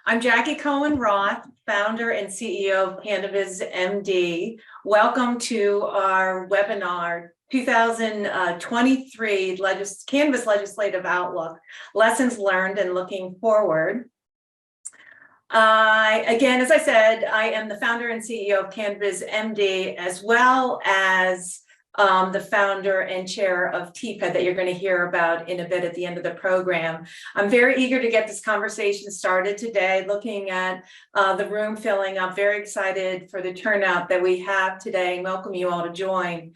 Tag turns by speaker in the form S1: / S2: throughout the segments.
S1: I'm Jacquie Cohen Roth, founder and CEO of CannabizMD. Welcome to our webinar 2023 Cannabis Legislative Outlook, Lessons Learned and Looking Forward. Again, as I said, I am the founder and CEO of CannabizMD, as well as the founder and chair of TPED that you're going to hear about in a bit at the end of the program. I'm very eager to get this conversation started today, looking at the room filling up, very excited for the turnout that we have today, and welcome you all to join.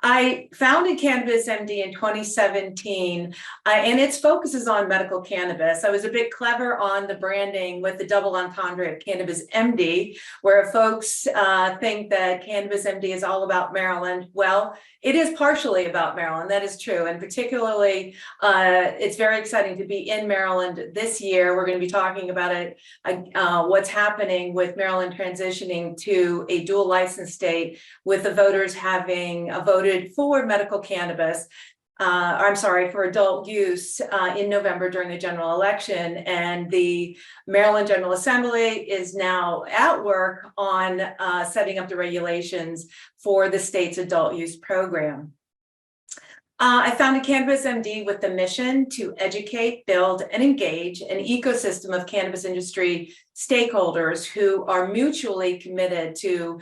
S1: I founded CannabizMD in 2017, and its focus is on medical cannabis. I was a bit clever on the branding with the double entendre of CannabizMD, where folks think that CannabizMD is all about Maryland. Well, it is partially about Maryland, that is true, and particularly it's very exciting to be in Maryland this year. We're going to be talking about it, what's happening with Maryland transitioning to a dual license state, with the voters having voted for medical cannabis, for adult use in November during the general election. And the Maryland General Assembly is now at work on setting up the regulations for the state's adult use program. I founded CannabizMD with the mission to educate, build, and engage an ecosystem of cannabis industry stakeholders who are mutually committed to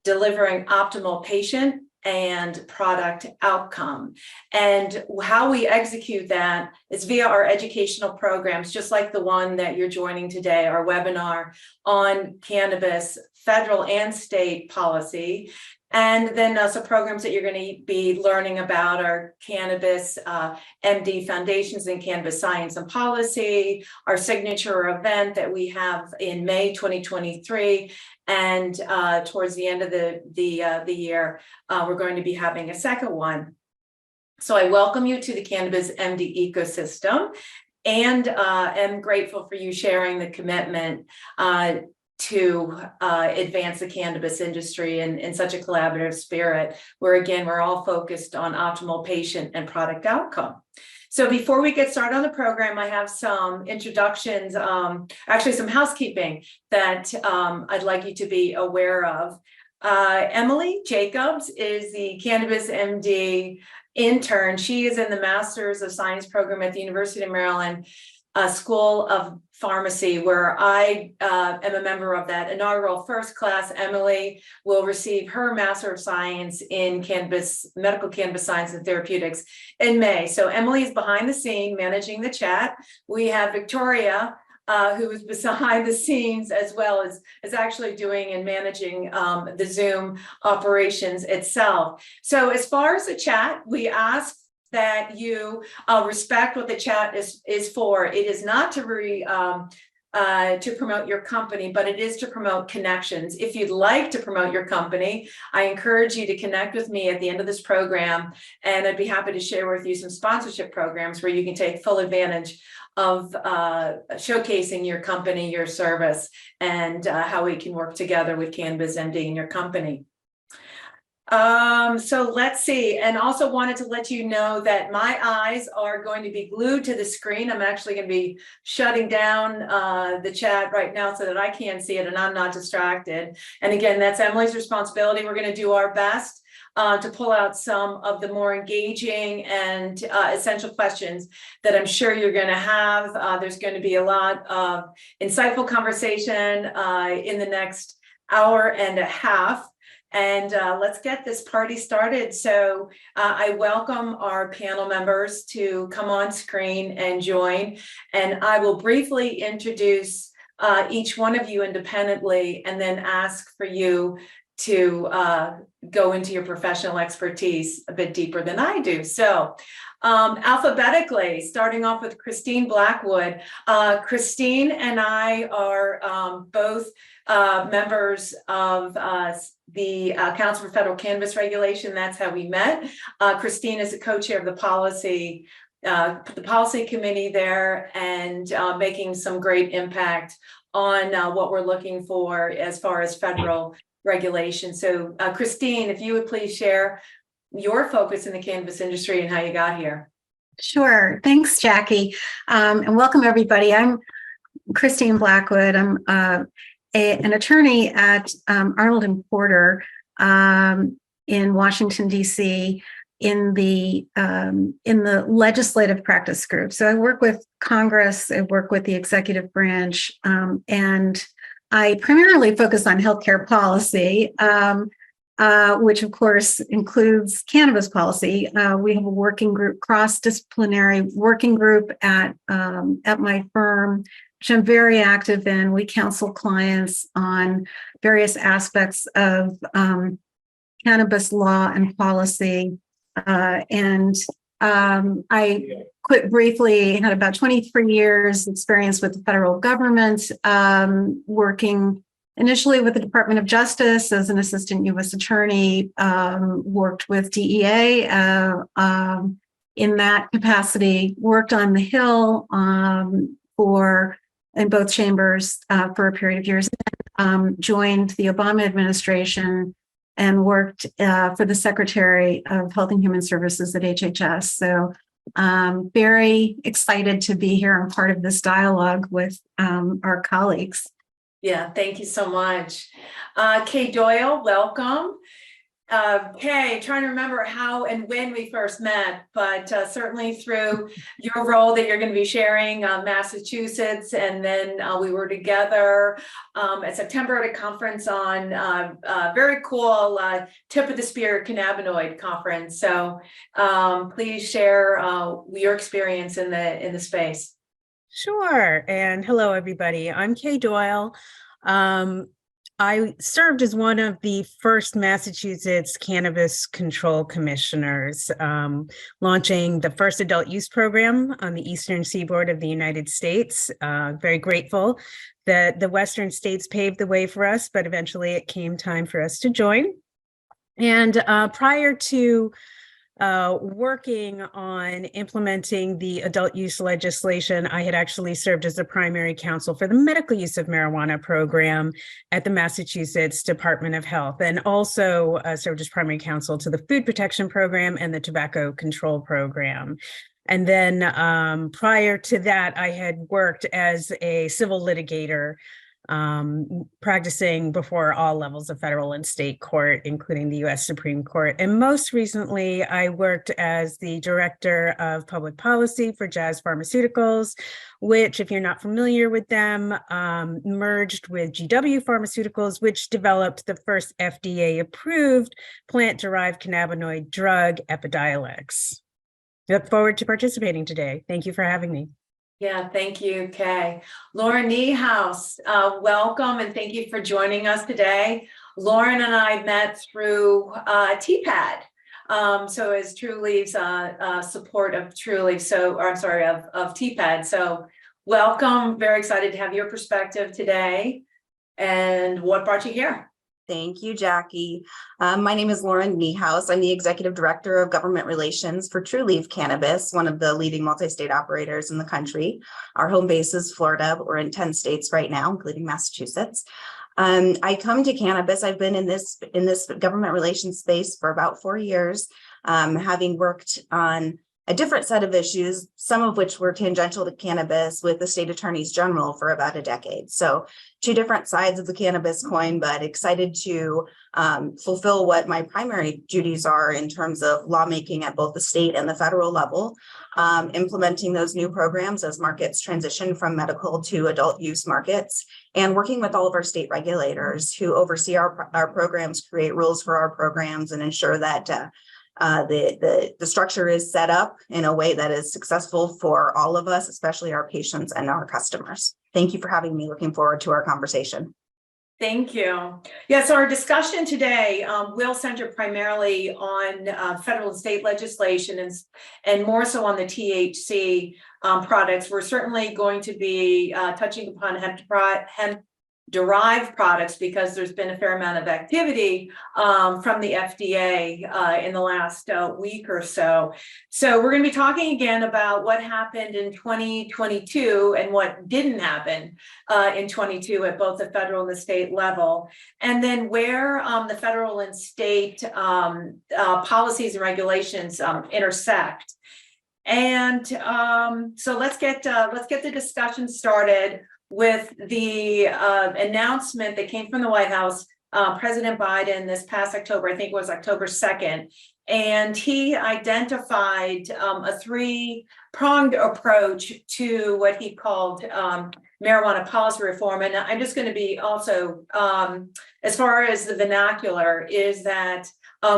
S1: delivering optimal patient and product outcome. And how we execute that is via our educational programs, just like the one that you're joining today, our webinar on cannabis, federal and state policy. And then some programs that you're going to be learning about are Cannabis MD Foundations in Cannabis Science and Policy, our signature event that we have in May 2023, and towards the end of the year, we're going to be having a second one. So I welcome you to the CannabizMD ecosystem, and am grateful for you sharing the commitment to advance the cannabis industry in such a collaborative spirit, where again, we're all focused on optimal patient and product outcome. So before we get started on the program, I have some introductions, actually some housekeeping that I'd like you to be aware of. Emily Jacobs is the CannabizMD intern. She is in the Master's of Science program at the University of Maryland School of Pharmacy, where I am a member of that inaugural first class. Emily will receive her Master of Science in Medical Cannabis Science and Therapeutics in May. So Emily is behind the scene managing the chat. We have Victoria, who is behind the scenes, as well as actually doing and managing the Zoom operations itself. So as far as the chat, we ask that you respect what the chat is for. It is not to promote your company, but it is to promote connections. If you'd like to promote your company, I encourage you to connect with me at the end of this program, and I'd be happy to share with you some sponsorship programs where you can take full advantage of showcasing your company, your service, and how we can work together with CannabizMD and your company. So let's see, and also wanted to let you know that my eyes are going to be glued to the screen. I'm actually going to be shutting down the chat right now so that I can't see it and I'm not distracted. And again, that's Emily's responsibility. We're going to do our best to pull out some of the more engaging and essential questions that I'm sure you're going to have. There's going to be a lot of insightful conversation in the next hour and a half. And let's get this party started. So I welcome our panel members to come on screen and join. And I will briefly introduce each one of you independently, and then ask for you to go into your professional expertise a bit deeper than I do. So alphabetically, starting off with Kristine Blackwood. Kristine and I are both members of the Council for Federal Cannabis Regulation. That's how we met. Kristine is the co-chair of the policy committee there, and making some great impact on what we're looking for as far as federal regulation. So Kristine, if you would please share your focus in the cannabis industry and how you got here.
S2: Sure. Thanks, Jacquie. And welcome everybody. I'm Kristine Blackwood. I'm an attorney at Arnold and Porter in Washington, D.C. in the legislative practice group. So I work with Congress, I work with the executive branch, and I primarily focus on healthcare policy, which of course includes cannabis policy. We have a working group, cross-disciplinary working group at my firm, which I'm very active in. We counsel clients on various aspects of cannabis law and policy. I quit briefly, had about 23 years experience with the federal government, working initially with the Department of Justice as an assistant U.S. attorney, worked with DEA in that capacity, worked on the Hill in both chambers for a period of years, joined the Obama administration and worked for the Secretary of Health and Human Services at HHS. So very excited to be here and part of this dialogue with our colleagues.
S1: Yeah, thank you so much. Kay Doyle, welcome. Kay, trying to remember how and when we first met, but certainly through your role that you're going to be sharing Massachusetts, and then we were together at September at a conference on very cool tip of the spear cannabinoid conference. So please share your experience in the space.
S3: Sure. And hello, everybody. I'm Kay Doyle. I served as one of the first Massachusetts Cannabis Control Commissioners, launching the first adult use program on the eastern seaboard of the United States. Very grateful that the western states paved the way for us, but eventually it came time for us to join. And prior to working on implementing the adult use legislation, I had actually served as a primary counsel for the medical use of marijuana program at the Massachusetts Department of Health, and also served as primary counsel to the food protection program and the tobacco control program. And then prior to that, I had worked as a civil litigator, practicing before all levels of federal and state court, including the U.S. Supreme Court. And most recently, I worked as the director of public policy for Jazz Pharmaceuticals, which, if you're not familiar with them, merged with GW Pharmaceuticals, which developed the first FDA-approved plant-derived cannabinoid drug, Epidiolex. I look forward to participating today. Thank you for having me.
S1: Yeah, thank you, Kay. Lauren Niehaus, welcome, and thank you for joining us today. Lauren and I met through TPAD. So as Truliev's support of Trulieve, of TPAD. So welcome, very excited to have your perspective today. And what brought you here?
S4: Thank you, Jackie. My name is Lauren Niehaus. I'm the Executive Director of Government Relations for Trulieve Cannabis, one of the leading multi-state operators in the country. Our home base is Florida, but we're in 10 states right now, including Massachusetts. I come to cannabis. I've been in this government relations space for about 4 years, having worked on a different set of issues, some of which were tangential to cannabis with the state attorneys general for about a decade. So 2 different sides of the cannabis coin, but excited to fulfill what my primary duties are in terms of lawmaking at both the state and the federal level, implementing those new programs as markets transition from medical to adult use markets, and working with all of our state regulators who oversee our programs, create rules for our programs, and ensure that the structure is set up in a way that is successful for all of us, especially our patients and our customers. Thank you for having me. Looking forward to our conversation.
S1: Thank you. Yeah, so our discussion today will center primarily on federal and state legislation and more so on the THC products. We're certainly going to be touching upon hemp-derived products because there's been a fair amount of activity from the FDA in the last week or so. So we're going to be talking again about what happened in 2022 and what didn't happen in 22 at both the federal and the state level, and then where the federal and state policies and regulations intersect. And so let's get the discussion started. with the announcement that came from the White House, President Biden this past October, I think it was October 2nd, and he identified a three-pronged approach to what he called marijuana policy reform. And I'm just going to be also, as far as the vernacular, is that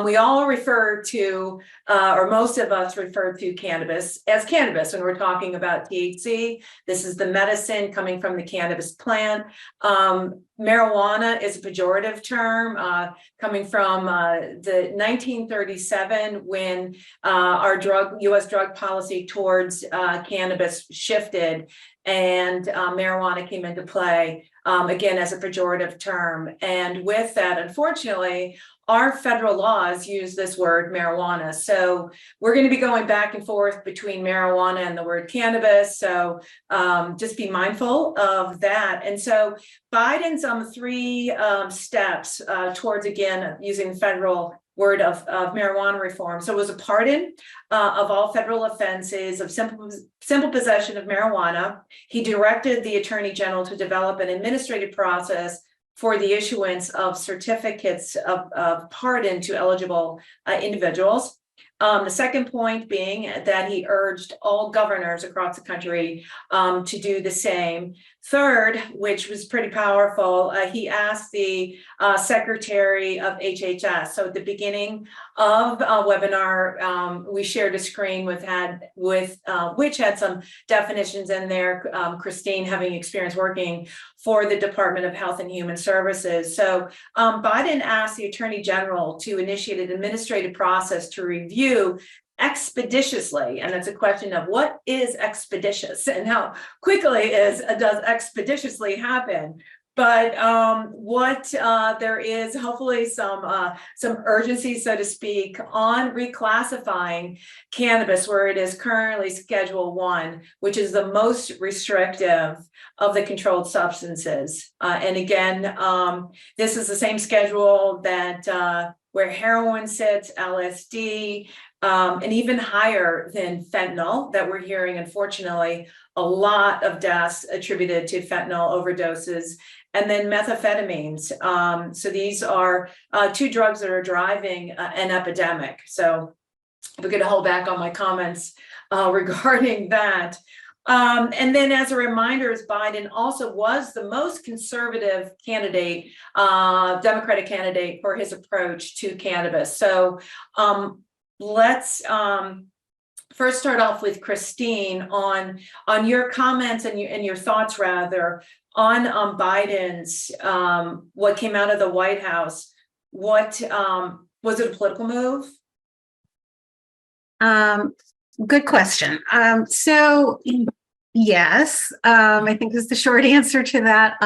S1: we all refer to, or most of us refer to cannabis as cannabis when we're talking about THC. This is the medicine coming from the cannabis plant. Marijuana is a pejorative term coming from the 1937 when our U.S. drug policy towards cannabis shifted and marijuana came into play, again, as a pejorative term. And with that, unfortunately, our federal laws use this word marijuana. So we're going to be going back and forth between marijuana and the word cannabis. So just be mindful of that. And so Biden's three steps towards, again, using the federal word of marijuana reform. So it was a pardon of all federal offenses of simple possession of marijuana. He directed the Attorney General to develop an administrative process for the issuance of certificates of pardon to eligible individuals. The second point being that he urged all governors across the country to do the same. Third, which was pretty powerful, he asked the Secretary of HHS. So at the beginning of a webinar, we shared a screen which had some definitions in there. Kristine having experience working for the Department of Health and Human Services. So Biden asked the Attorney General to initiate an administrative process to review expeditiously, and it's a question of what is expeditious and how quickly does expeditiously happen. But what there is hopefully some urgency, so to speak, on reclassifying cannabis where it is currently Schedule 1, which is the most restrictive of the controlled substances. And again, this is the same schedule that where heroin sits, LSD, and even higher than fentanyl that we're hearing, unfortunately, a lot of deaths attributed to fentanyl overdoses, and then methamphetamines. So these are two drugs that are driving an epidemic. So we're going to hold back on my comments regarding that. And then as a reminder, Biden also was the most conservative candidate, Democratic candidate for his approach to cannabis. So let's first start off with Kristine on your comments and your thoughts rather on Biden's what came out of the White House. What was it a political move?
S2: Good question. So yes, I think is the short answer to that.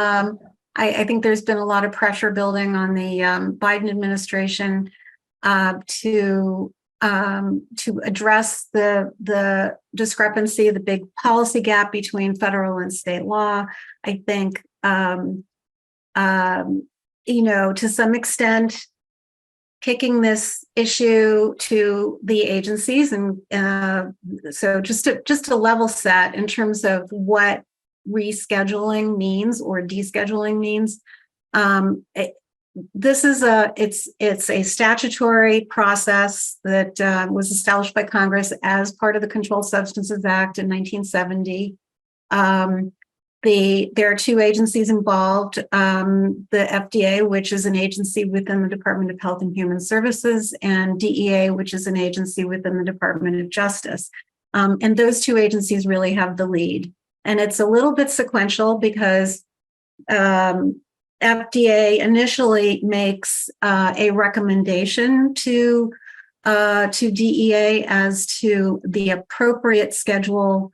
S2: I think there's been a lot of pressure building on the Biden administration to address the discrepancy, the big policy gap between federal and state law. I think, to some extent, kicking this issue to the agencies, and so just to level set in terms of what rescheduling means or descheduling means. This is it's a statutory process that was established by Congress as part of the Controlled Substances Act in 1970. There are two agencies involved, the FDA, which is an agency within the Department of Health and Human Services, and DEA, which is an agency within the Department of Justice. And those two agencies really have the lead. And it's a little bit sequential because FDA initially makes a recommendation to DEA as to the appropriate schedule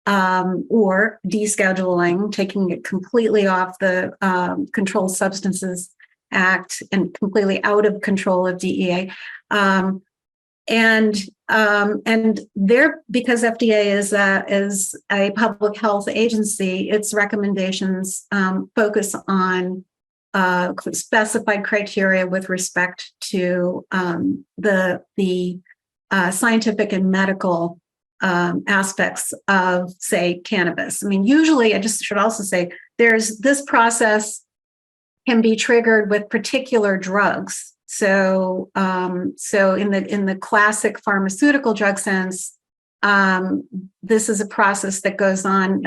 S2: or descheduling, taking it completely off the Controlled Substances Act and completely out of control of DEA. And there, because FDA is a public health agency, its recommendations focus on specified criteria with respect to the scientific and medical aspects of, say, cannabis. I mean, usually, I just should also say, there's this process can be triggered with particular drugs. So, so in the classic pharmaceutical drug sense, this is a process that goes on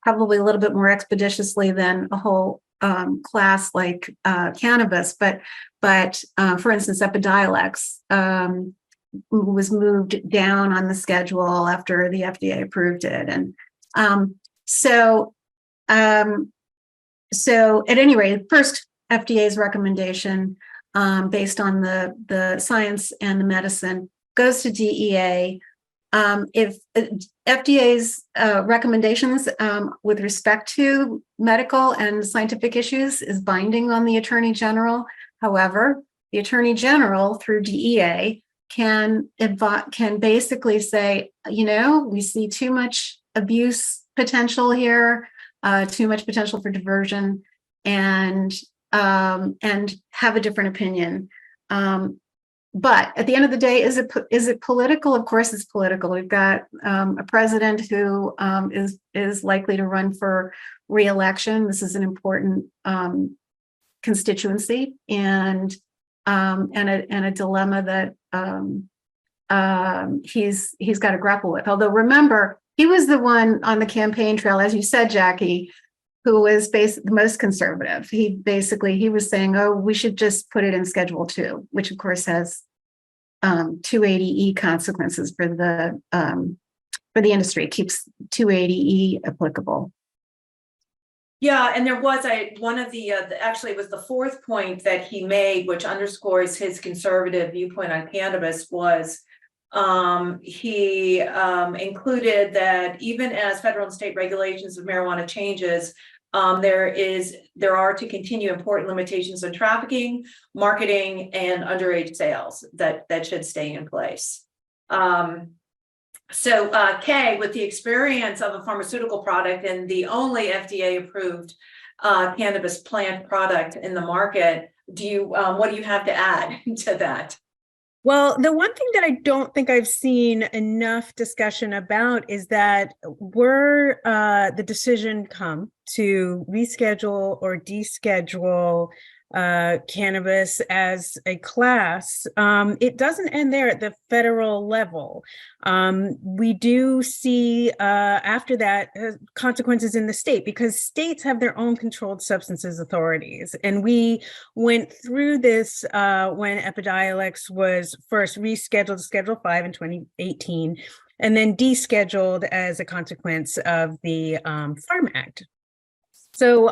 S2: probably a little bit more expeditiously than a whole class like cannabis. But for instance, Epidiolex was moved down on the schedule after the FDA approved it, and so at any rate, first FDA's recommendation, based on the science and the medicine, goes to DEA. If FDA's recommendations with respect to medical and scientific issues is binding on the Attorney General, however, the Attorney General through DEA can basically say, we see too much abuse potential here, too much potential for diversion, and have a different opinion. But at the end of the day, is it political? Of course, it's political. We've got a president who is likely to run for re-election. This is an important constituency and a dilemma that he's got to grapple with. Although remember, he was the one on the campaign trail, as you said, Jackie, who was the most conservative. He was saying, "Oh, we should just put it in Schedule 2," which of course has 280E consequences for the industry. It keeps 280E applicable.
S1: Yeah, and there was one of the actually it was the fourth point that he made, which underscores his conservative viewpoint on cannabis, was he included that even as federal and state regulations of marijuana changes, there are to continue important limitations on trafficking, marketing, and underage sales that should stay in place. So Kay, with the experience of a pharmaceutical product and the only FDA approved cannabis plant product in the market, what do you have to add to that?
S3: Well, the one thing that I don't think I've seen enough discussion about is that were the decision come to reschedule or deschedule cannabis as a class, it doesn't end there at the federal level. We do see after that consequences in the state, because states have their own controlled substances authorities. And we went through this when Epidiolex was first rescheduled to Schedule 5 in 2018, and then descheduled as a consequence of the Farm Act. So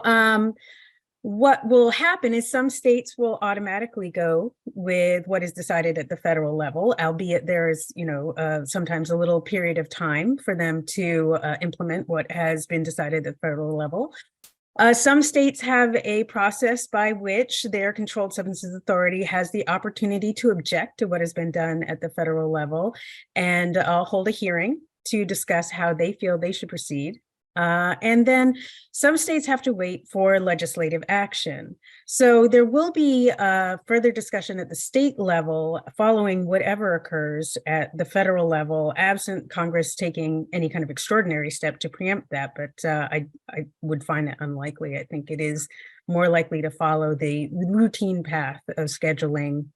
S3: what will happen is some states will automatically go with what is decided at the federal level, albeit there is, sometimes a little period of time for them to implement what has been decided at the federal level. Some states have a process by which their Controlled Substances Authority has the opportunity to object to what has been done at the federal level and hold a hearing to discuss how they feel they should proceed. And then some states have to wait for legislative action. So there will be further discussion at the state level following whatever occurs at the federal level, absent Congress taking any kind of extraordinary step to preempt that. But I would find it unlikely. I think it is more likely to follow the routine path of scheduling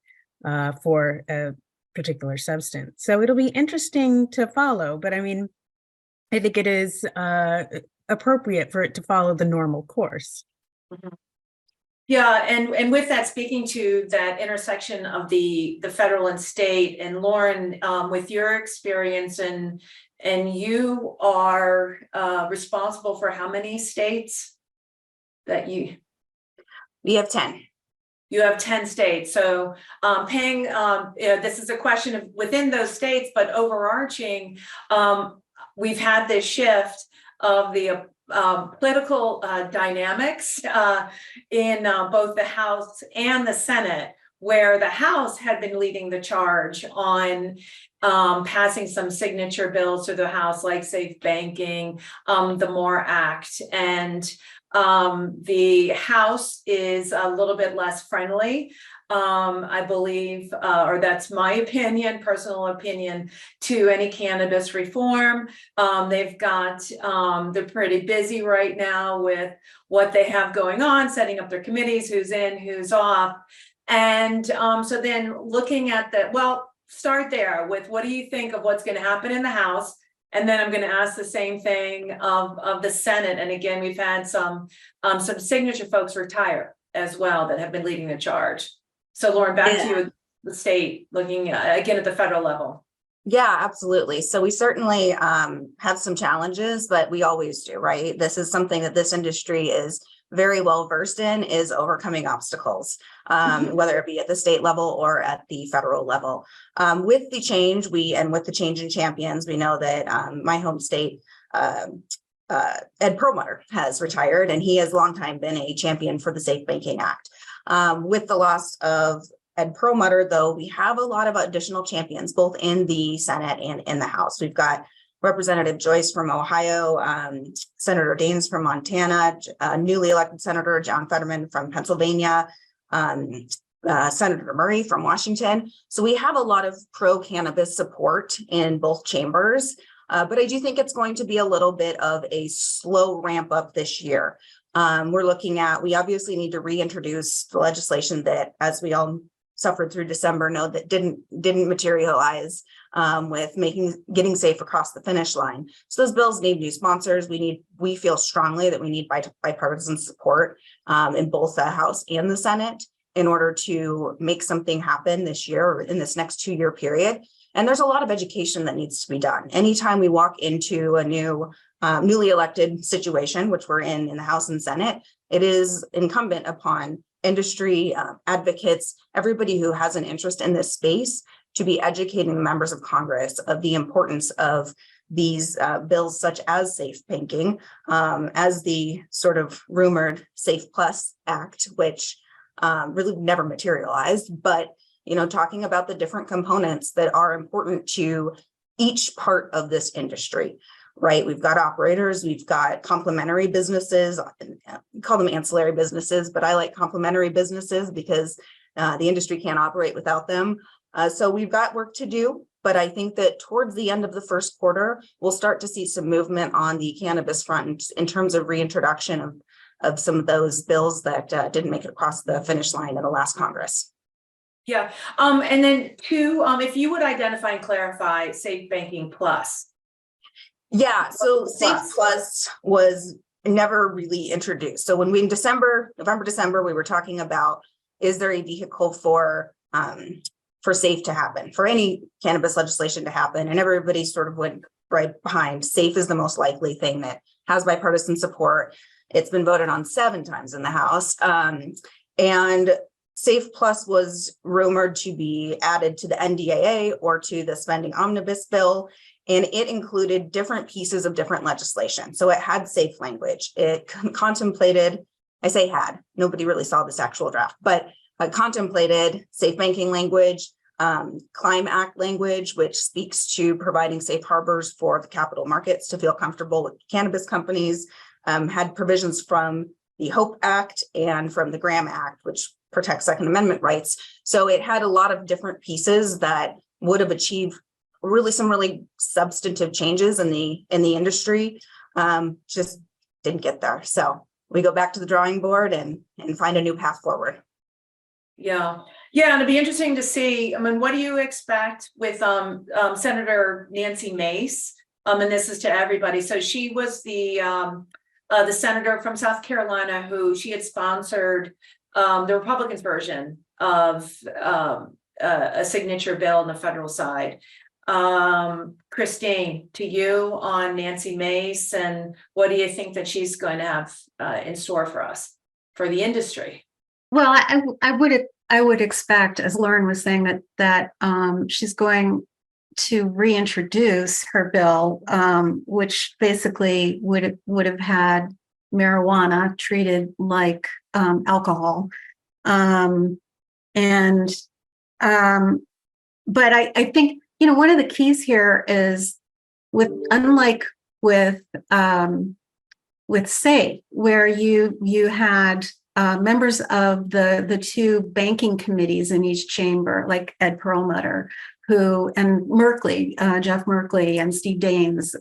S3: for a particular substance. So it'll be interesting to follow. But I mean, I think it is appropriate for it to follow the normal course.
S1: Mm-hmm. Yeah, and with that, speaking to that intersection of the federal and state, and Lauren, with your experience, and you are responsible for how many states that you?
S4: We have 10.
S1: You have 10 states. So paying, this is a question of within those states, but overarching, we've had this shift of the political dynamics in both the House and the Senate, where the House had been leading the charge on passing some signature bills through the House, like Safe Banking, the MORE Act, and the House is a little bit less friendly I believe, or that's my opinion, personal opinion, to any cannabis reform. They've got, they're pretty busy right now with what they have going on, setting up their committees, who's in, who's off. And so then looking at the, well, start there with what do you think of what's going to happen in the House? And then I'm going to ask the same thing of the Senate. And again, we've had some signature folks retire as well that have been leading the charge. So Lauren, back to you, the state, looking again at the federal level.
S4: Yeah, absolutely. So we certainly have some challenges, but we always do, right? This is something that this industry is very well versed in, is overcoming obstacles, whether it be at the state level or at the federal level. With the change, with the change in champions, we know that my home state, Ed Perlmutter, has retired, and he has long time been a champion for the Safe Banking Act. With the loss of Ed Perlmutter, though, we have a lot of additional champions, both in the Senate and in the House. We've got Representative Joyce from Ohio, Senator Daines from Montana, newly elected Senator John Fetterman from Pennsylvania, Senator Murray from Washington. So we have a lot of pro-cannabis support in both chambers, but I do think it's going to be a little bit of a slow ramp up this year. We're looking at, we obviously need to reintroduce the legislation that, as we all suffered through December, know that didn't materialize with getting safe across the finish line. So those bills need new sponsors. We feel strongly that we need bipartisan support in both the House and the Senate in order to make something happen this year or in this next 2-year period. And there's a lot of education that needs to be done. Anytime we walk into a new newly elected situation, which we're in the House and Senate, it is incumbent upon industry advocates, everybody who has an interest in this space, to be educating the members of Congress of the importance of these bills, such as safe banking, as the sort of rumored Safe Plus Act, which really never materialized, but talking about the different components that are important to each part of this industry. Right. We've got operators, we've got complementary businesses, we call them ancillary businesses, but I like complementary businesses because the industry can't operate without them. So we've got work to do, but I think that towards the end of the first quarter, we'll start to see some movement on the cannabis front in terms of reintroduction of some of those bills that didn't make it across the finish line in the last Congress.
S1: Yeah. And then two, if you would identify and clarify Safe Banking Plus.
S4: Yeah, so Safe Plus was never really introduced. So when we in November, December, we were talking about, is there a vehicle for safe to happen, for any cannabis legislation to happen? And everybody sort of went right behind safe is the most likely thing that has bipartisan support. It's been voted on 7 times in the House. And Safe Plus was rumored to be added to the NDAA or to the spending omnibus bill. And it included different pieces of different legislation. So it had safe language. It contemplated, I say had, nobody really saw this actual draft, but contemplated safe banking language, Climb Act language, which speaks to providing safe harbors for the capital markets to feel comfortable with cannabis companies, had provisions from the HOPE Act and from the Graham Act, which protects Second Amendment rights. So it had a lot of different pieces that would have achieved some really substantive changes in the industry, just didn't get there. So we go back to the drawing board and find a new path forward.
S1: Yeah. And it'd be interesting to see, what do you expect with Senator Nancy Mace? And this is to everybody. So she was the senator from South Carolina who she had sponsored the Republicans' version of a signature bill on the federal side. Kristine, to you on Nancy Mace, and what do you think that she's going to have in store for us, for the industry?
S2: Well, I would expect, as Lauren was saying, that she's going to reintroduce her bill, which basically would have had marijuana treated like alcohol, but I think one of the keys here is unlike with SAFE, where you had members of the two banking committees in each chamber, like Ed Perlmutter, and Merkley, Jeff Merkley and Steve Daines,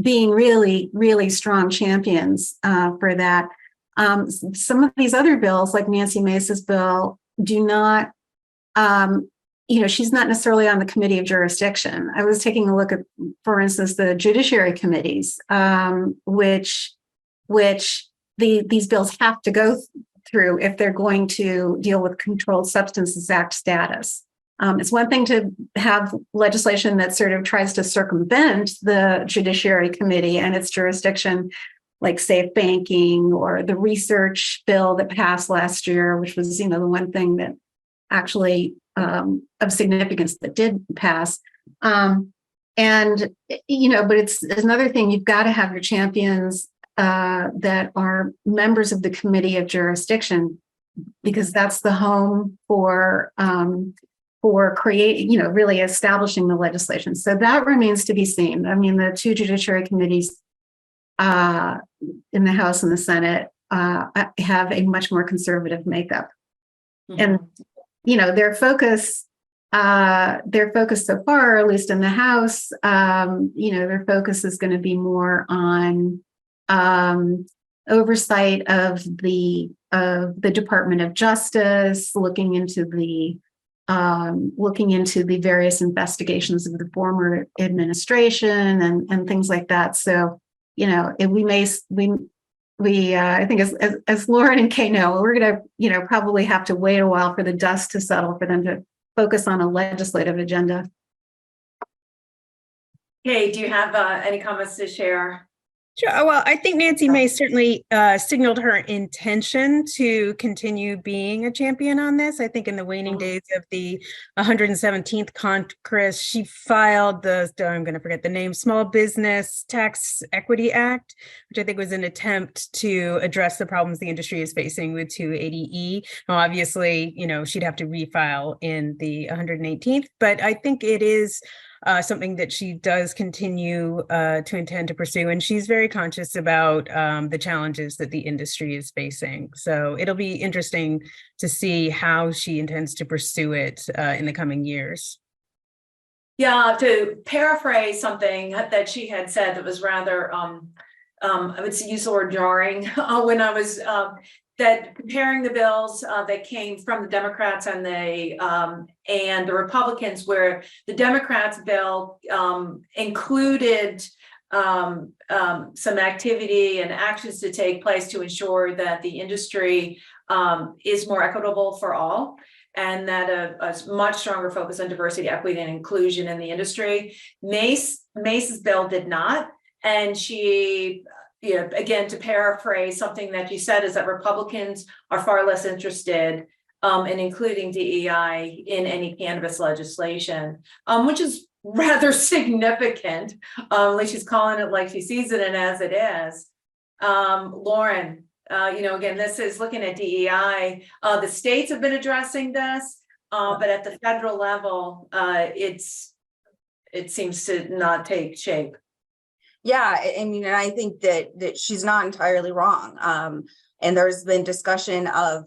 S2: being really, really strong champions for that. Some of these other bills, like Nancy Mace's bill, do not, she's not necessarily on the committee of jurisdiction. I was taking a look at, for instance, the judiciary committees, which these bills have to go through if they're going to deal with Controlled Substances Act status. It's one thing to have legislation that sort of tries to circumvent the Judiciary Committee and its jurisdiction, like safe banking or the research bill that passed last year, which was, the one thing that actually of significance that did pass. But it's another thing, you've got to have your champions that are members of the committee of jurisdiction, because that's the home for creating, really establishing the legislation. So that remains to be seen. I mean, the two judiciary committees in the House and the Senate have a much more conservative makeup. And, their focus so far, at least in the House, their focus is going to be more on oversight of the Department of Justice, looking into the various investigations of the former administration and things like that. So, I think as Lauren and Kay know, we're going to, probably have to wait a while for the dust to settle for them to focus on a legislative agenda.
S1: Kay, do you have any comments to share?
S3: Sure. Well, I think Nancy May certainly signaled her intention to continue being a champion on this. I think in the waning days of the 117th Congress, she filed I'm going to forget the name, Small Business Tax Equity Act, which I think was an attempt to address the problems the industry is facing with 280E. Now, obviously, she'd have to refile in the 118th, but I think it is something that she does continue to intend to pursue. And she's very conscious about the challenges that the industry is facing. So it'll be interesting to see how she intends to pursue it in the coming years.
S1: Yeah, to paraphrase something that she had said that was rather, I would use the word jarring when I was that comparing the bills that came from the Democrats and the Republicans, where the Democrats' bill included some activity and actions to take place to ensure that the industry is more equitable for all, and that a much stronger focus on diversity, equity, and inclusion in the industry. Mace's bill did not, and she. Again, to paraphrase something that you said, is that Republicans are far less interested in including DEI in any cannabis legislation, which is rather significant. At least she's calling it like she sees it and as it is. Lauren, again, this is looking at DEI. The states have been addressing this, but at the federal level, it seems to not take shape.
S4: Yeah, I mean, and I think that she's not entirely wrong. And there's been discussion of,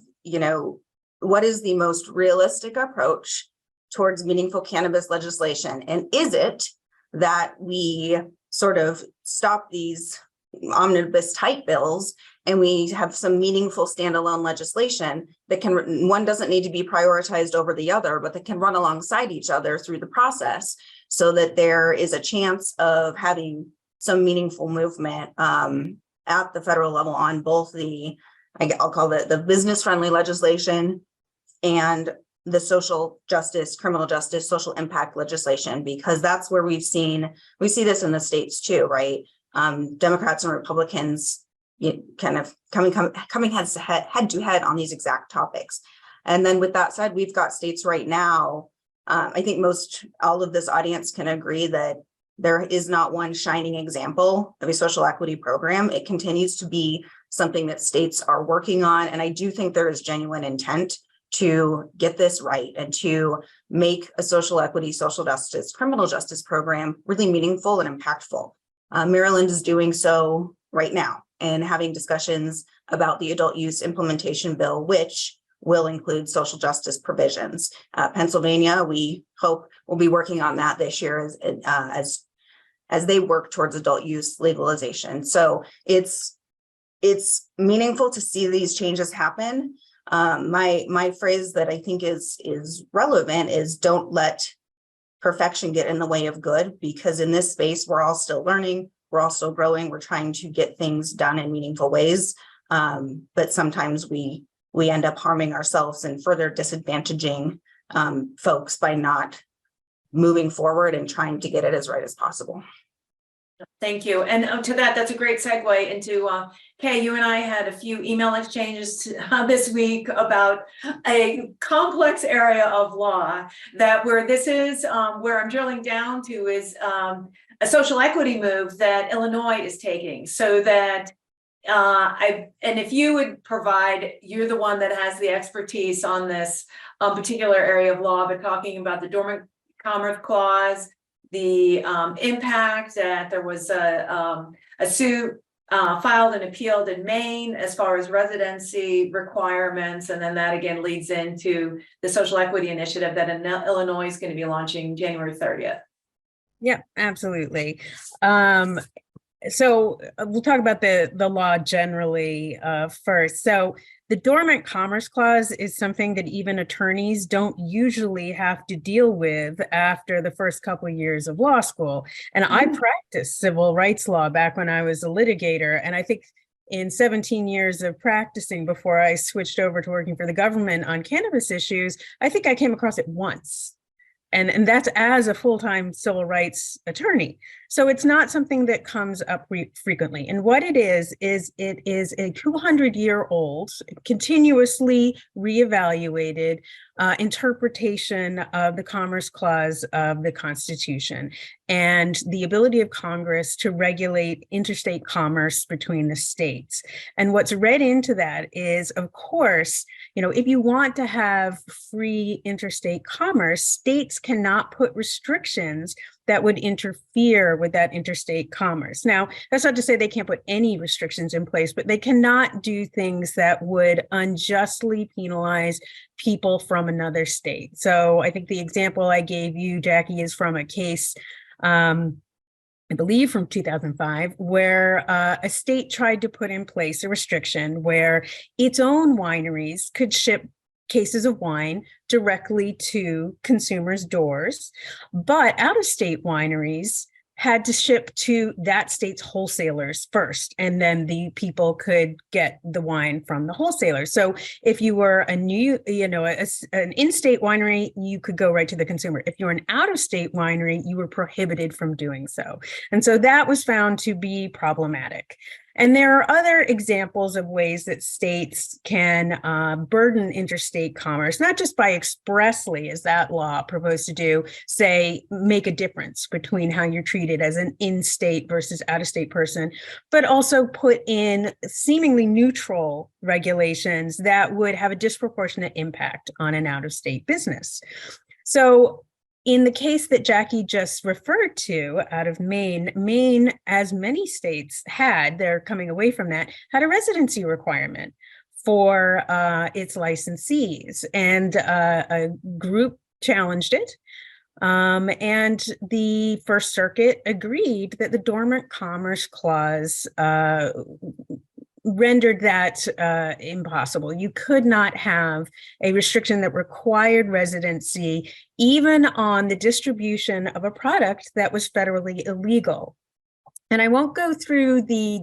S4: what is the most realistic approach towards meaningful cannabis legislation? And is it that we sort of stop these omnibus type bills and we have some meaningful standalone legislation that one doesn't need to be prioritized over the other, but that can run alongside each other through the process, so that there is a chance of having some meaningful movement at the federal level on both I'll call it the business friendly legislation and the social justice, criminal justice, social impact legislation, because that's where we see this in the states too, right? Democrats and Republicans kind of coming head to head on these exact topics. And then with that said, we've got states right now. I think all of this audience can agree that there is not one shining example of a social equity program. It continues to be something that states are working on. And I do think there is genuine intent to get this right and to make a social equity, social justice, criminal justice program really meaningful and impactful. Maryland is doing so right now. and having discussions about the adult use implementation bill, which will include social justice provisions. Pennsylvania, we hope, will be working on that this year as they work towards adult use legalization. So it's meaningful to see these changes happen. My phrase that I think is relevant is don't let perfection get in the way of good, because in this space, we're all still learning, we're all still growing, we're trying to get things done in meaningful ways. But sometimes we end up harming ourselves and further disadvantaging folks by not moving forward and trying to get it as right as possible.
S1: Thank you. And to that, that's a great segue into, Kay, you and I had a few email exchanges this week about a complex area of law where this is, where I'm drilling down to is a social equity move that Illinois is taking, so that and if you would provide, you're the one that has the expertise on this particular area of law, but talking about the Dormant Commerce Clause, the impact that there was a suit filed and appealed in Maine as far as residency requirements, and then that again leads into the social equity initiative that in Illinois is going to be launching January 30th.
S3: Yeah, absolutely. So we'll talk about the law generally first. So the Dormant Commerce Clause is something that even attorneys don't usually have to deal with after the first couple of years of law school. And I practiced civil rights law back when I was a litigator. And I think in 17 years of practicing before I switched over to working for the government on cannabis issues, I think I came across it once. And that's as a full-time civil rights attorney. So it's not something that comes up frequently. And what it is it is a 200-year-old, continuously reevaluated interpretation of the Commerce Clause of the Constitution and the ability of Congress to regulate interstate commerce between the states. And what's read into that is, of course, if you want to have free interstate commerce, states cannot put restrictions that would interfere with that interstate commerce. Now, that's not to say they can't put any restrictions in place, but they cannot do things that would unjustly penalize people from another state. So I think the example I gave you, Jackie, is from a case, I believe from 2005, where a state tried to put in place a restriction where its own wineries could ship cases of wine directly to consumers' doors, but out-of-state wineries had to ship to that state's wholesalers first, and then the people could get the wine from the wholesalers. So if you were an in-state winery, you could go right to the consumer. If you're an out-of-state winery, you were prohibited from doing so. And so that was found to be problematic. And there are other examples of ways that states can burden interstate commerce, not just by expressly, as that law proposed to do, say, make a difference between how you're treated as an in-state versus out-of-state person, but also put in seemingly neutral regulations that would have a disproportionate impact on an out-of-state business. So in the case that Jackie just referred to out of Maine, as many states they're coming away from that, had a residency requirement for its licensees, and a group challenged it. And the First Circuit agreed that the Dormant Commerce Clause rendered that impossible. You could not have a restriction that required residency even on the distribution of a product that was federally illegal. And I won't go through the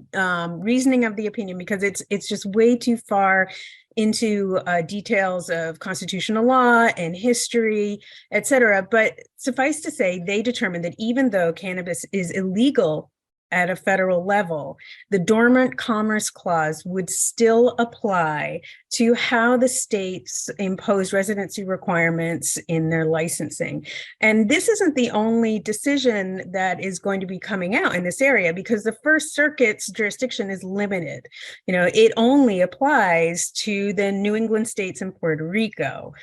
S3: reasoning of the opinion because it's just way too far into details of constitutional law and history, et cetera. But suffice to say, they determined that even though cannabis is illegal at a federal level, the Dormant Commerce Clause would still apply to how the states impose residency requirements in their licensing. And this isn't the only decision that is going to be coming out in this area, because the First Circuit's jurisdiction is limited. It only applies to the New England states and Puerto Rico.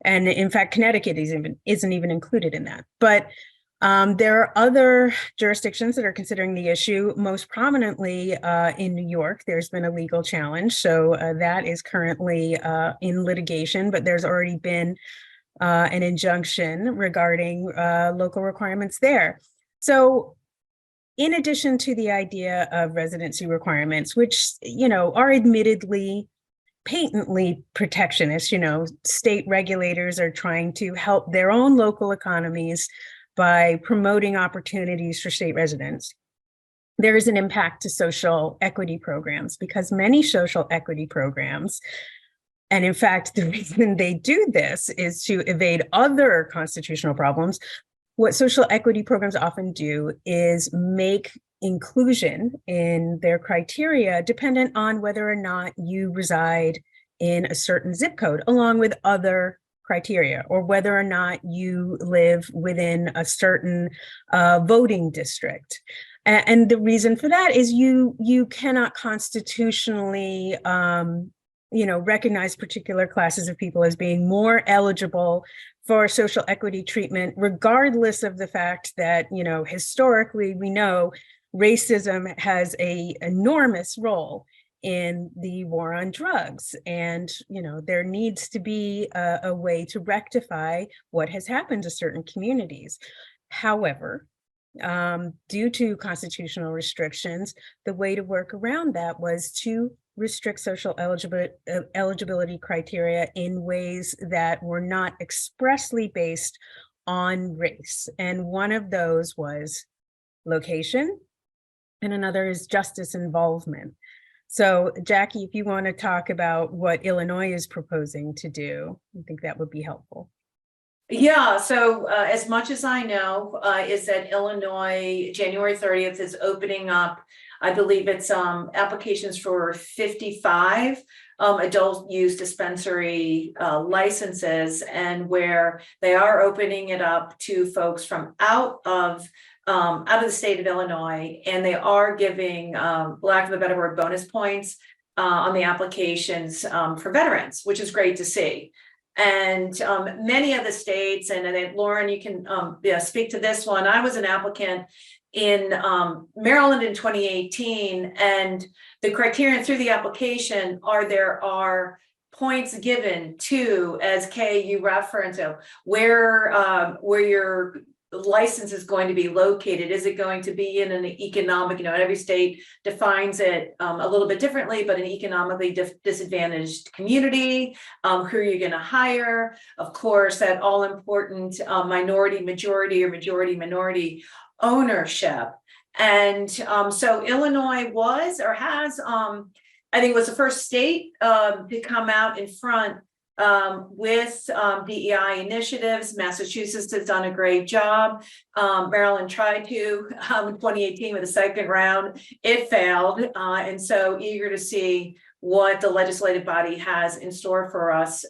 S3: And in fact, Connecticut isn't even included in that. But There are other jurisdictions that are considering the issue. Most prominently in New York, there's been a legal challenge. So that is currently in litigation, but there's already been an injunction regarding local requirements there. So in addition to the idea of residency requirements, which, are admittedly patently protectionist, state regulators are trying to help their own local economies by promoting opportunities for state residents. There is an impact to social equity programs because many social equity programs, and in fact, the reason they do this is to evade other constitutional problems. What social equity programs often do is make inclusion in their criteria dependent on whether or not you reside in a certain zip code, along with other criteria, or whether or not you live within a certain voting district. And the reason for that is you cannot constitutionally recognize particular classes of people as being more eligible for social equity treatment, regardless of the fact that, historically we know racism has an enormous role in the war on drugs. And, there needs to be a way to rectify what has happened to certain communities. However, due to constitutional restrictions, the way to work around that was to restrict social eligibility criteria in ways that were not expressly based on race. And one of those was location, and another is justice involvement. So, Jacquie, if you want to talk about what Illinois is proposing to do, I think that would be helpful.
S1: Yeah, so as much as I know is that Illinois, January 30th is opening up, I believe it's applications for 55 adult use dispensary licenses, and where they are opening it up to folks from out of the state of Illinois, and they are giving, lack of a better word, bonus points on the applications for veterans, which is great to see. And many of the states, and then Lauren, you can speak to this one. I was an applicant in Maryland in 2018, and the criterion through the application there are points given to, as Kay, you referenced, where your license is going to be located. Is it going to be in an economic, every state defines it a little bit differently, but an economically disadvantaged community, who are you going to hire? Of course, that all important minority majority or majority minority ownership. And so Illinois was, or has, I think was the first state to come out in front with DEI initiatives. Massachusetts has done a great job. Maryland tried to in 2018 with a second round. It failed. And so eager to see what the legislative body has in store for us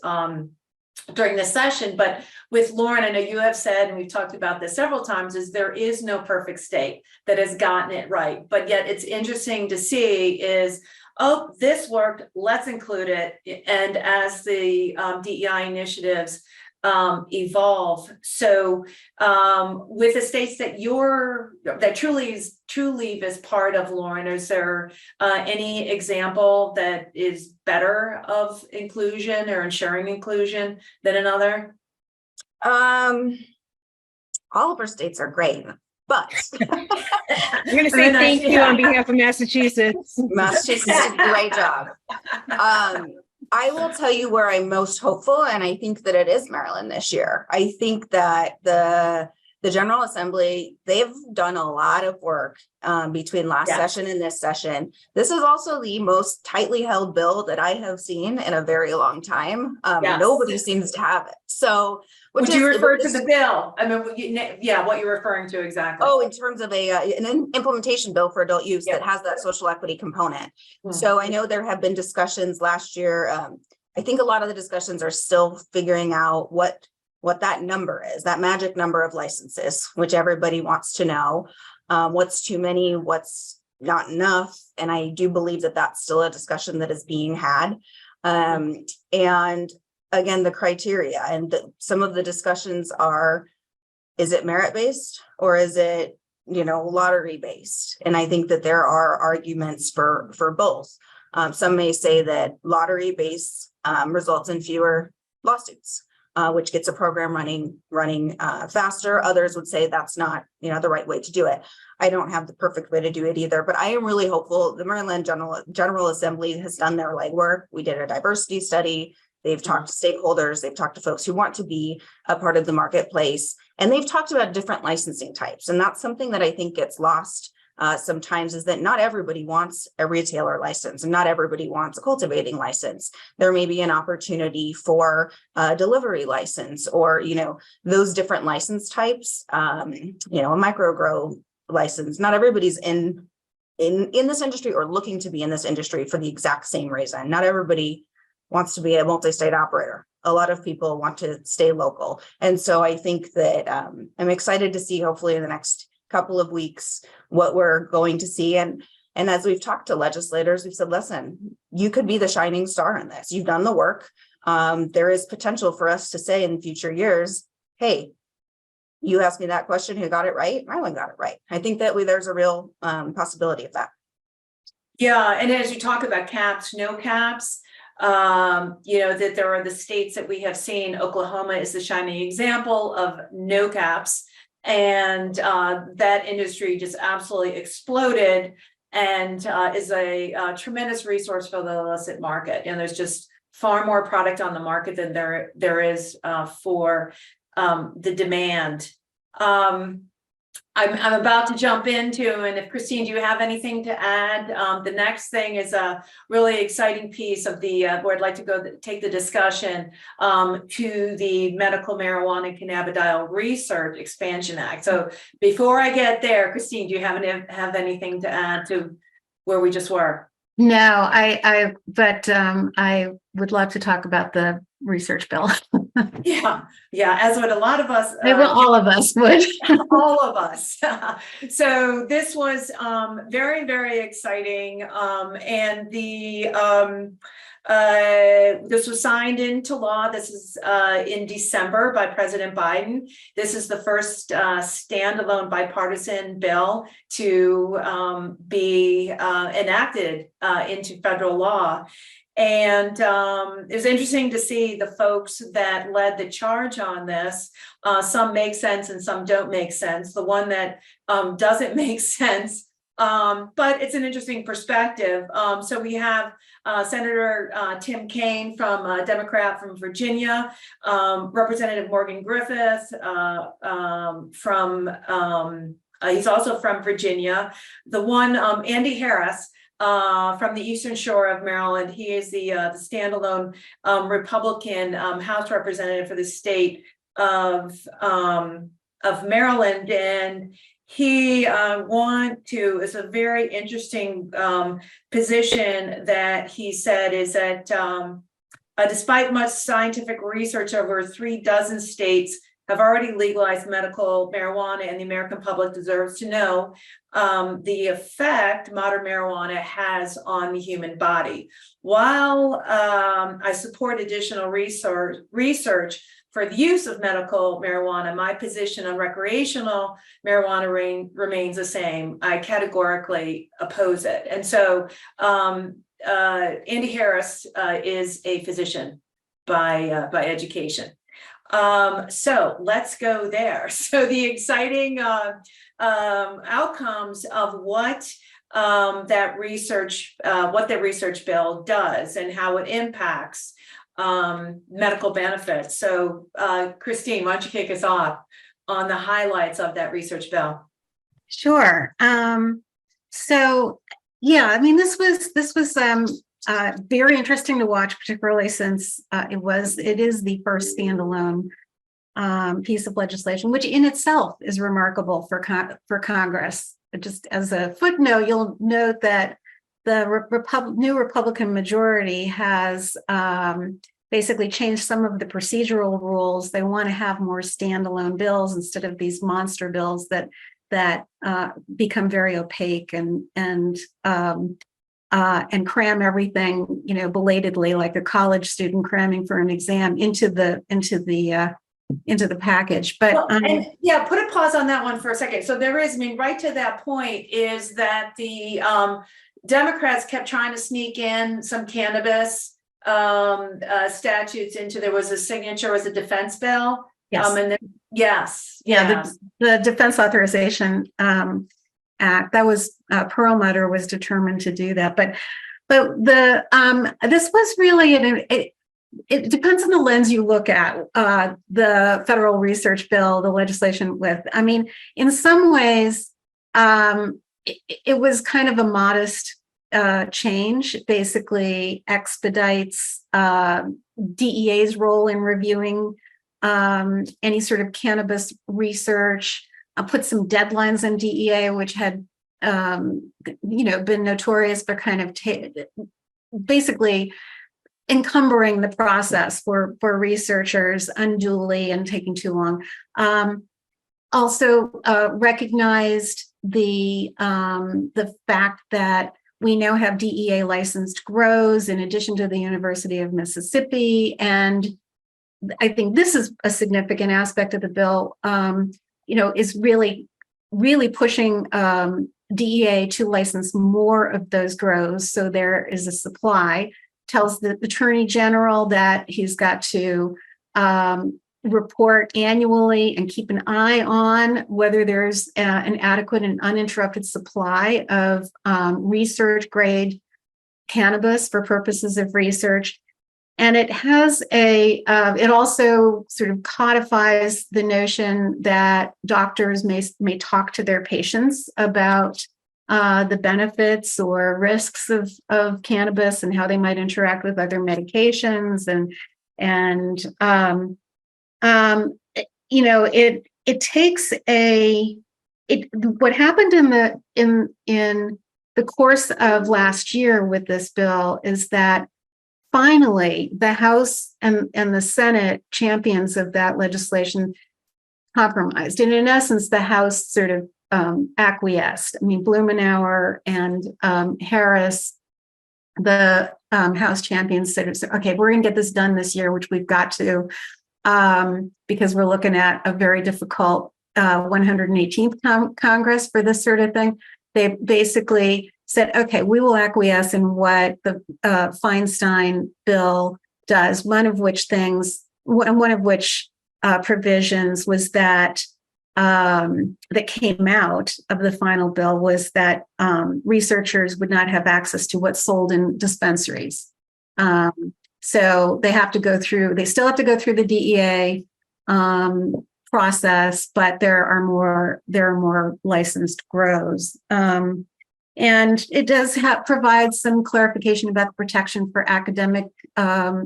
S1: during this session. But with Lauren, I know you have said, and we've talked about this several times, is there is no perfect state that has gotten it right. But yet it's interesting to see is, oh, this worked, let's include it. And as the DEI initiatives evolve. So with the states that Trulieve is part of, Lauren, is there any example that is better of inclusion or ensuring inclusion than another?
S4: All of our states are great, but
S3: I'm going to say thank you on behalf of Massachusetts.
S4: Massachusetts did a great job. I will tell you where I'm most hopeful, and I think that it is Maryland this year. I think that the General Assembly, they've done a lot of work between last session and this session. This is also the most tightly held bill that I have seen in a very long time. Nobody seems to have it. So,
S1: would you refer to the bill? I mean, what you're referring to exactly.
S4: Oh, in terms of an implementation bill for adult use that has that social equity component. Mm-hmm. So I know there have been discussions last year. I think a lot of the discussions are still figuring out what that number is, that magic number of licenses, which everybody wants to know. What's too many, what's not enough. And I do believe that that's still a discussion that is being had. And again, the criteria and some of the discussions are is it merit-based or is it, lottery-based? And I think that there are arguments for both. Some may say that lottery-based results in fewer lawsuits, which gets a program running faster. Others would say that's not, the right way to do it. I don't have the perfect way to do it either, but I am really hopeful. The Maryland General Assembly has done their legwork. We did a diversity study. They've talked to stakeholders. They've talked to folks who want to be a part of the marketplace, and they've talked about different licensing types. And that's something that I think gets lost sometimes, is that not everybody wants a retailer license and not everybody wants a cultivating license. There may be an opportunity for a delivery license or, those different license types, a micro grow license. Not everybody's in this industry or looking to be in this industry for the exact same reason. Not everybody wants to be a multi-state operator. A lot of people want to stay local. And so I think that I'm excited to see, hopefully in the next couple of weeks, what we're going to see. And as we've talked to legislators, we've said, listen, you could be the shining star in this. You've done the work. There is potential for us to say in future years, hey, you asked me that question, who got it right? Maryland got it right. I think that there's a real possibility of that.
S1: Yeah, and as you talk about caps, no caps, that there are the states that we have seen. Oklahoma is the shining example of no caps. And that industry just absolutely exploded and is a tremendous resource for the illicit market. And there's just far more product on the market than there is for the demand. I'm about to jump into, and if Kristine, do you have anything to add? The next thing is a really exciting piece of the where I'd like to go take the discussion to the Medical Marijuana Cannabidiol Research Expansion Act. So before I get there, Kristine, do you have anything to add to where we just were?
S2: No, but I would love to talk about the research bill.
S1: Yeah, as would a lot of us.
S2: All of us would.
S1: All of us. So this was very, very exciting. And this was signed into law. This is in December by President Biden. This is the first standalone bipartisan bill to be enacted into federal law. And it was interesting to see the folks that led the charge on this. Some make sense and some don't make sense. The one that doesn't make sense, but it's an interesting perspective. So we have Senator Tim Kaine from Democrat from Virginia, Representative Morgan Griffith he's also from Virginia. The one, Andy Harris, from the Eastern Shore of Maryland. He is the standalone Republican House representative for the state of Maryland, and he it's a very interesting position that he said is that despite much scientific research, over 36 states have already legalized medical marijuana, and the American public deserves to know the effect modern marijuana has on the human body. While I support additional research for the use of medical marijuana, my position on recreational marijuana remains the same. I categorically oppose it. And so Andy Harris is a physician by education. So let's go there. So the exciting outcomes of what that research bill does and how it impacts medical benefits. So Kristine, why don't you kick us off on the highlights of that research bill?
S2: Sure. So yeah, I mean, this was very interesting to watch, particularly since it is the first standalone piece of legislation, which in itself is remarkable for Congress. Just as a footnote, you'll note that the new Republican majority has basically changed some of the procedural rules. They want to have more standalone bills instead of these monster bills that become very opaque and cram everything, belatedly, like a college student cramming for an exam into the the package. But
S1: Well, and yeah, put a pause on that one for a second. So there is, I mean, right to that point is that the Democrats kept trying to sneak in some cannabis statutes into, there was a signature, was a defense bill.
S2: Yes.
S1: And then, yes.
S2: Yeah, the Defense Authorization Act, that was Perlmutter was determined to do that. But the this was really it depends on the lens you look at. The federal research bill, the legislation with, I mean, in some ways, it was kind of a modest change. It basically expedites DEA's role in reviewing any sort of cannabis research. Put some deadlines in DEA, which had, been notorious for kind of basically encumbering the process for researchers unduly and taking too long. Also recognized the fact that we now have DEA licensed grows in addition to the University of Mississippi, and I think this is a significant aspect of the bill. Is really pushing DEA to license more of those grows, so there is a supply. Tells the Attorney General that he's got to report annually and keep an eye on whether there's an adequate and uninterrupted supply of research grade cannabis for purposes of research. And it has it also sort of codifies the notion that doctors may talk to their patients about the benefits or risks of cannabis and how they might interact with other medications. It takes what happened in the course of last year with this bill is that finally, the House and the Senate champions of that legislation compromised. And in essence, the House sort of acquiesced. I mean, Blumenauer and Harris, the House champions said, okay, we're going to get this done this year, which we've got to, because we're looking at a very difficult 118th Congress for this sort of thing. They basically said, okay, we will acquiesce in what the Feinstein bill does. One of which provisions was that that came out of the final bill was that researchers would not have access to what's sold in dispensaries. So they still have to go through the DEA process, but there are more licensed grows. And it does provide some clarification about the protection for academic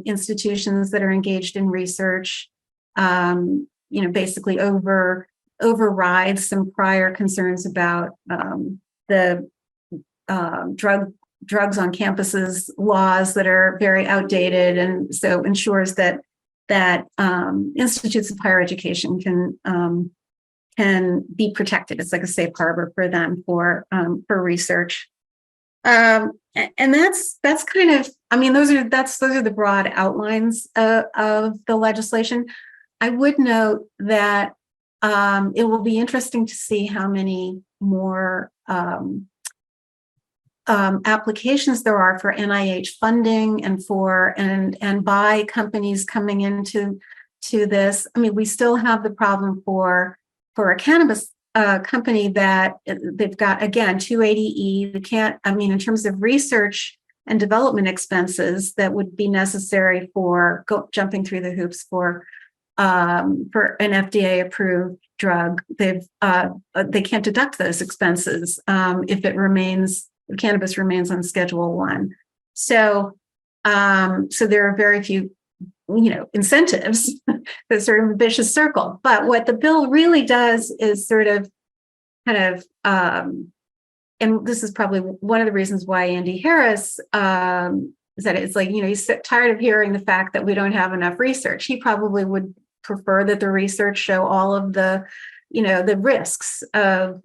S2: institutions that are engaged in research. Basically overrides some prior concerns about the drugs on campuses laws that are very outdated, and so ensures that institutes of higher education can be protected. It's like a safe harbor for them for research. And that's kind of, I mean, those are the broad outlines of the legislation. I would note that it will be interesting to see how many more applications there are for NIH funding and by companies coming into this. I mean, we still have the problem for a cannabis company that they've got, again, 280E. They can't, I mean, in terms of research and development expenses that would be necessary for jumping through the hoops for an FDA approved drug, they can't deduct those expenses if cannabis remains on Schedule 1. So there are very few, incentives. That's sort of a vicious circle. But what the bill really does is sort of kind of, and this is probably one of the reasons why Andy Harris said it's like, he's tired of hearing the fact that we don't have enough research. He probably would prefer that the research show all of the, the risks of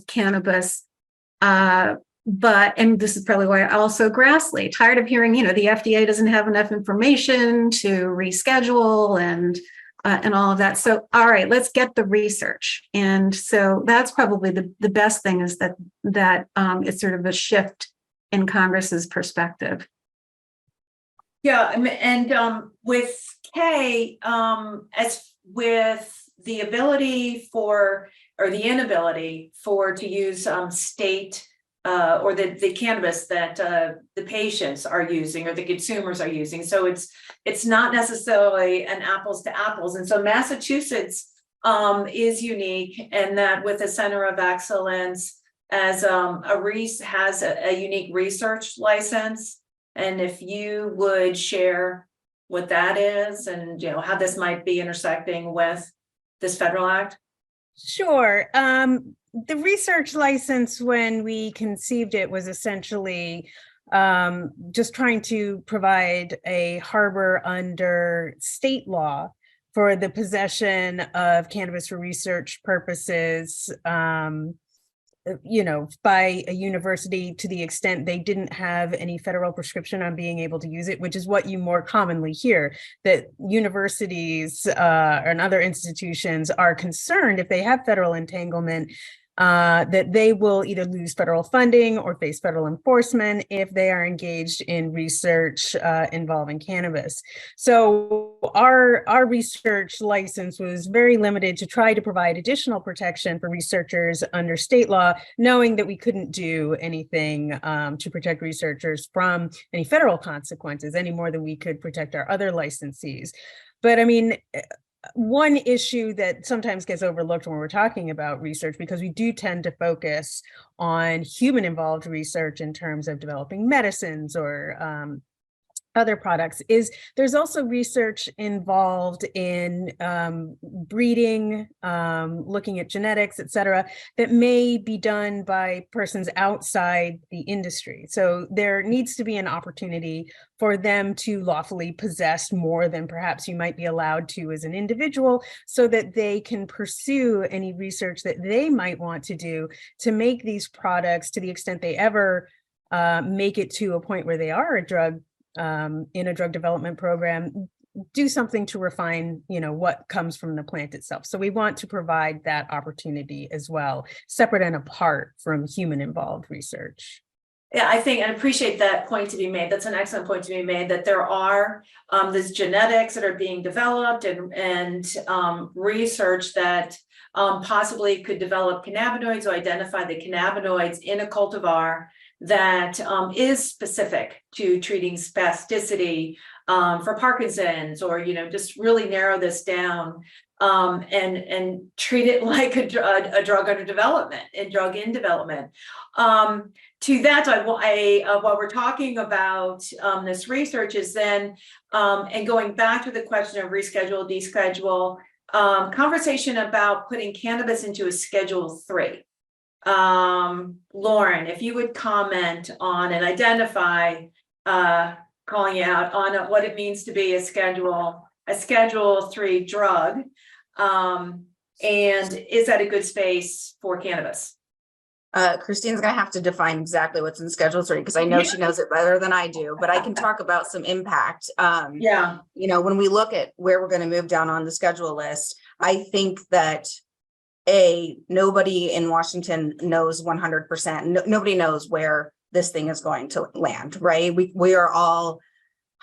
S2: cannabis. and this is probably why also Grassley, tired of hearing, the FDA doesn't have enough information to reschedule and all of that. So, all right, let's get the research. And so that's probably the best thing is that it's sort of a shift in Congress's perspective.
S1: Yeah, and with Kay, as with the ability or the inability to use state or the cannabis that the patients are using or the consumers are using. So it's not necessarily an apples to apples. And so Massachusetts is unique in that with a center of excellence as has a unique research license. And if you would share what that is and how this might be intersecting with this federal act.
S3: Sure. The research license, when we conceived it, was essentially just trying to provide a harbor under state law for the possession of cannabis for research purposes, by a university to the extent they didn't have any federal prescription on being able to use it, which is what you more commonly hear, that universities and other institutions are concerned if they have federal entanglement, that they will either lose federal funding or face federal enforcement if they are engaged in research involving cannabis. So our research license was very limited to try to provide additional protection for researchers under state law, knowing that we couldn't do anything to protect researchers from any federal consequences any more than we could protect our other licensees. But I mean, one issue that sometimes gets overlooked when we're talking about research, because we do tend to focus on human involved research in terms of developing medicines or other products, is there's also research involved in breeding, looking at genetics, et cetera, that may be done by persons outside the industry. So there needs to be an opportunity for them to lawfully possess more than perhaps you might be allowed to as an individual, so that they can pursue any research that they might want to do to make these products, to the extent they ever make it to a point where they are a drug in a drug development program, do something to refine, what comes from the plant itself. So we want to provide that opportunity as well, separate and apart from human involved research.
S1: Yeah, I think, and appreciate that point to be made. That's an excellent point to be made, that there are these genetics that are being developed and research that possibly could develop cannabinoids or identify the cannabinoids in a cultivar that is specific to treating spasticity for Parkinson's, or just really narrow this down and treat it like a drug under development and drug in development. To that, while we're talking about this research is then, and going back to the question of reschedule, deschedule, conversation about putting cannabis into a Schedule 3. Lauren, if you would comment on and identify, calling out on what it means to be a Schedule 3 drug, and is that a good space for cannabis?
S4: Kristine's going to have to define exactly what's in Schedule 3, because I know she knows it better than I do, but I can talk about some impact. When we look at where we're going to move down on the schedule list, I think that nobody in Washington knows 100%. Nobody knows where this thing is going to land, right? We are all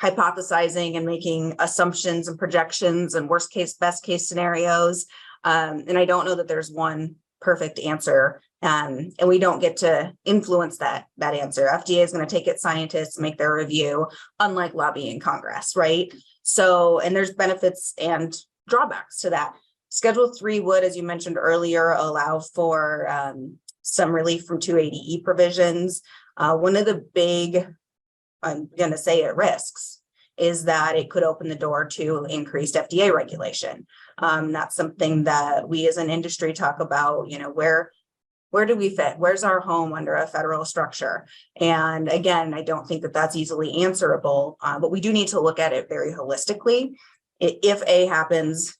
S4: hypothesizing and making assumptions and projections and worst case, best case scenarios. And I don't know that there's one perfect answer. And we don't get to influence that answer. FDA is going to take its scientists, make their review, unlike lobbying Congress, right? So, and there's benefits and drawbacks to that. Schedule 3 would, as you mentioned earlier, allow for some relief from 280E provisions. One of the big, I'm going to say it, risks is that it could open the door to increased FDA regulation. That's something that we as an industry talk about, where do we fit? Where's our home under a federal structure? And again, I don't think that that's easily answerable, but we do need to look at it very holistically. If A happens,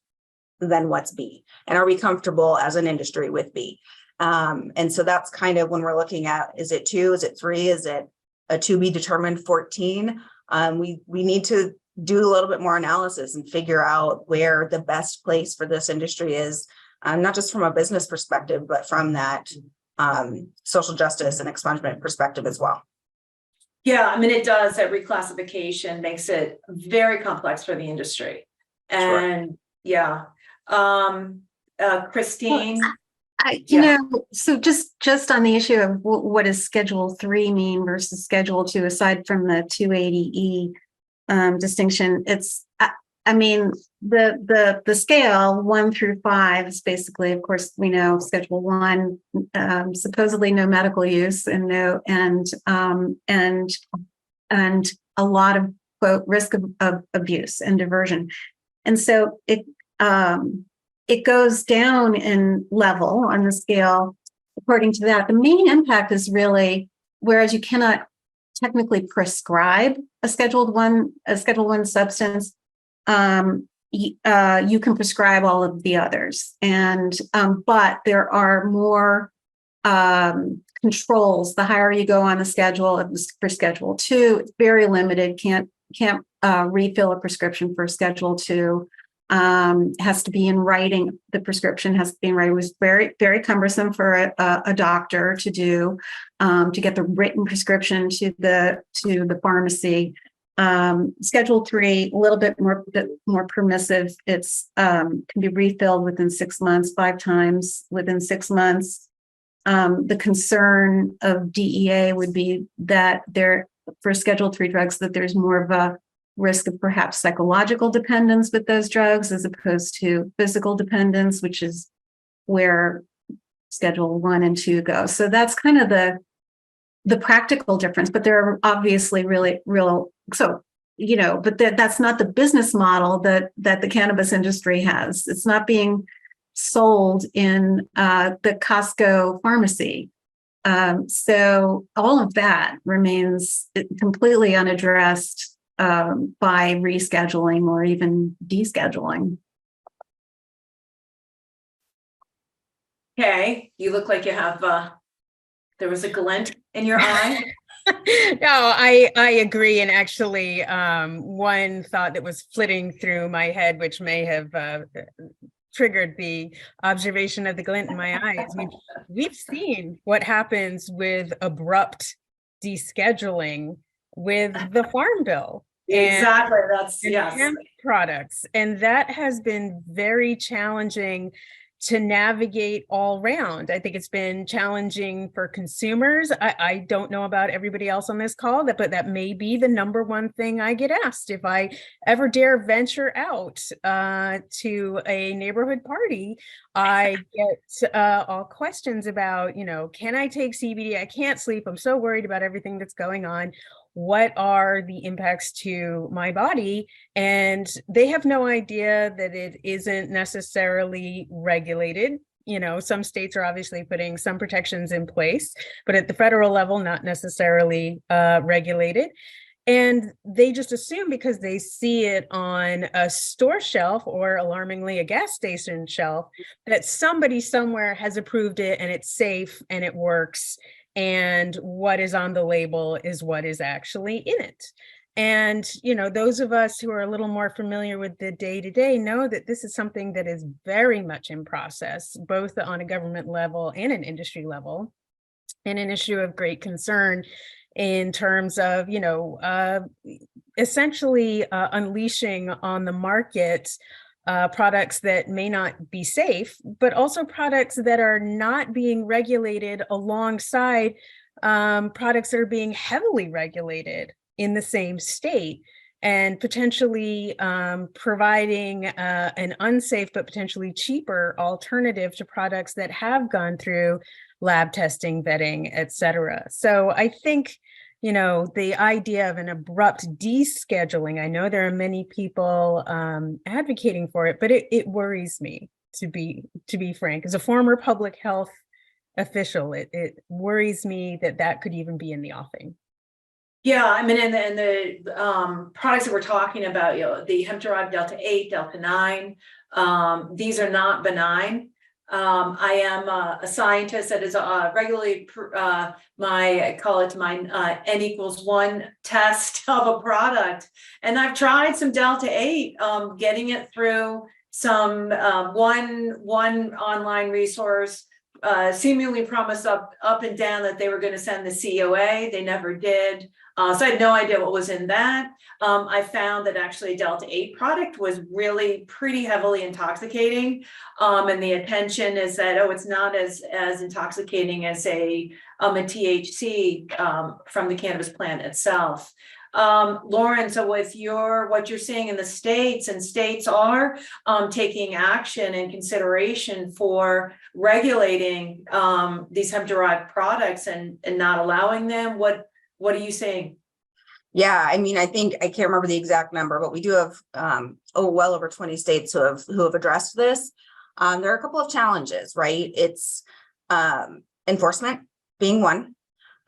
S4: then what's B? And are we comfortable as an industry with B? And so that's kind of when we're looking at, is it 2, is it 3, is it a to be determined 14? We need to do a little bit more analysis and figure out where the best place for this industry is, not just from a business perspective, but from that social justice and expungement perspective as well.
S1: Yeah, I mean, it does. That reclassification makes it very complex for the industry. And yeah, Kristine.
S2: You know, so just on the issue of what does Schedule 3 mean versus Schedule 2, aside from the 280E distinction, it's, I mean, the scale 1 through 5 is basically, of course, we know Schedule 1, supposedly no medical use and and a lot of quote risk of abuse and diversion, and so it goes down in level on the scale according to that. The main impact is really, whereas you cannot technically prescribe a Schedule 1 substance, you can prescribe all of the others. And but there are more controls. The higher you go on the schedule, for Schedule 2, it's very limited. Can't refill a prescription for Schedule 2. Has to be in writing. The prescription has to be in writing. It was very, very cumbersome for a doctor to do, to get the written prescription to the pharmacy. Schedule 3, a little bit more permissive. It's can be refilled within 6 months, 5 times within 6 months. The concern of DEA would be that for Schedule 3 drugs, that there's more of a risk of perhaps psychological dependence with those drugs as opposed to physical dependence, which is where Schedule 1 and 2 go. So that's kind of the practical difference, but there are obviously real, so, you know, but that's not the business model that the cannabis industry has. It's not being sold in the Costco pharmacy. So all of that remains completely unaddressed by rescheduling or even descheduling.
S1: Okay, you look like you have, there was a glint in your eye.
S3: No, I agree. And actually, one thought that was flitting through my head, which may have triggered the observation of the glint in my eye, is we've seen what happens with abrupt descheduling with the Farm Bill.
S1: Exactly. That's yes.
S3: Hemp products. And that has been very challenging to navigate all round. I think it's been challenging for consumers. I don't know about everybody else on this call, but that may be the number one thing I get asked if I ever dare venture out to a neighborhood party. I get all questions about, you know, can I take CBD? I can't sleep. I'm so worried about everything that's going on. What are the impacts to my body? And they have no idea that it isn't necessarily regulated. You know, some states are obviously putting some protections in place, but at the federal level, not necessarily regulated. And they just assume because they see it on a store shelf or alarmingly a gas station shelf, that somebody somewhere has approved it and it's safe and it works. And what is on the label is what is actually in it. And, you know, those of us who are a little more familiar with the day-to-day know that this is something that is very much in process, both on a government level and an industry level, and an issue of great concern in terms of, you know, essentially unleashing on the market products that may not be safe, but also products that are not being regulated alongside products that are being heavily regulated in the same state, and potentially providing an unsafe but potentially cheaper alternative to products that have gone through lab testing, vetting, et cetera. So I think, you know, the idea of an abrupt descheduling, I know there are many people advocating for it, but it worries me, to be frank. As a former public health official, it worries me that could even be in the offing.
S1: Yeah, I mean, and the products that we're talking about, you know, the hemp-derived Delta-8, Delta-9, these are not benign. I am a scientist that is regularly, I call it my N=1 test of a product. And I've tried some Delta 8, getting it through some one online resource, seemingly promised up and down that they were going to send the COA. They never did. So I had no idea what was in that. I found that actually a Delta 8 product was really pretty heavily intoxicating. And the attention is that, oh, it's not as intoxicating as a THC from the cannabis plant itself. Lauren, so with what you're seeing in the states, and states are taking action and consideration for regulating these hemp-derived products and not allowing them, what are you saying?
S4: Yeah, I mean, I think I can't remember the exact number, but we do have well over 20 states who have addressed this. There are a couple of challenges, right? It's enforcement being one.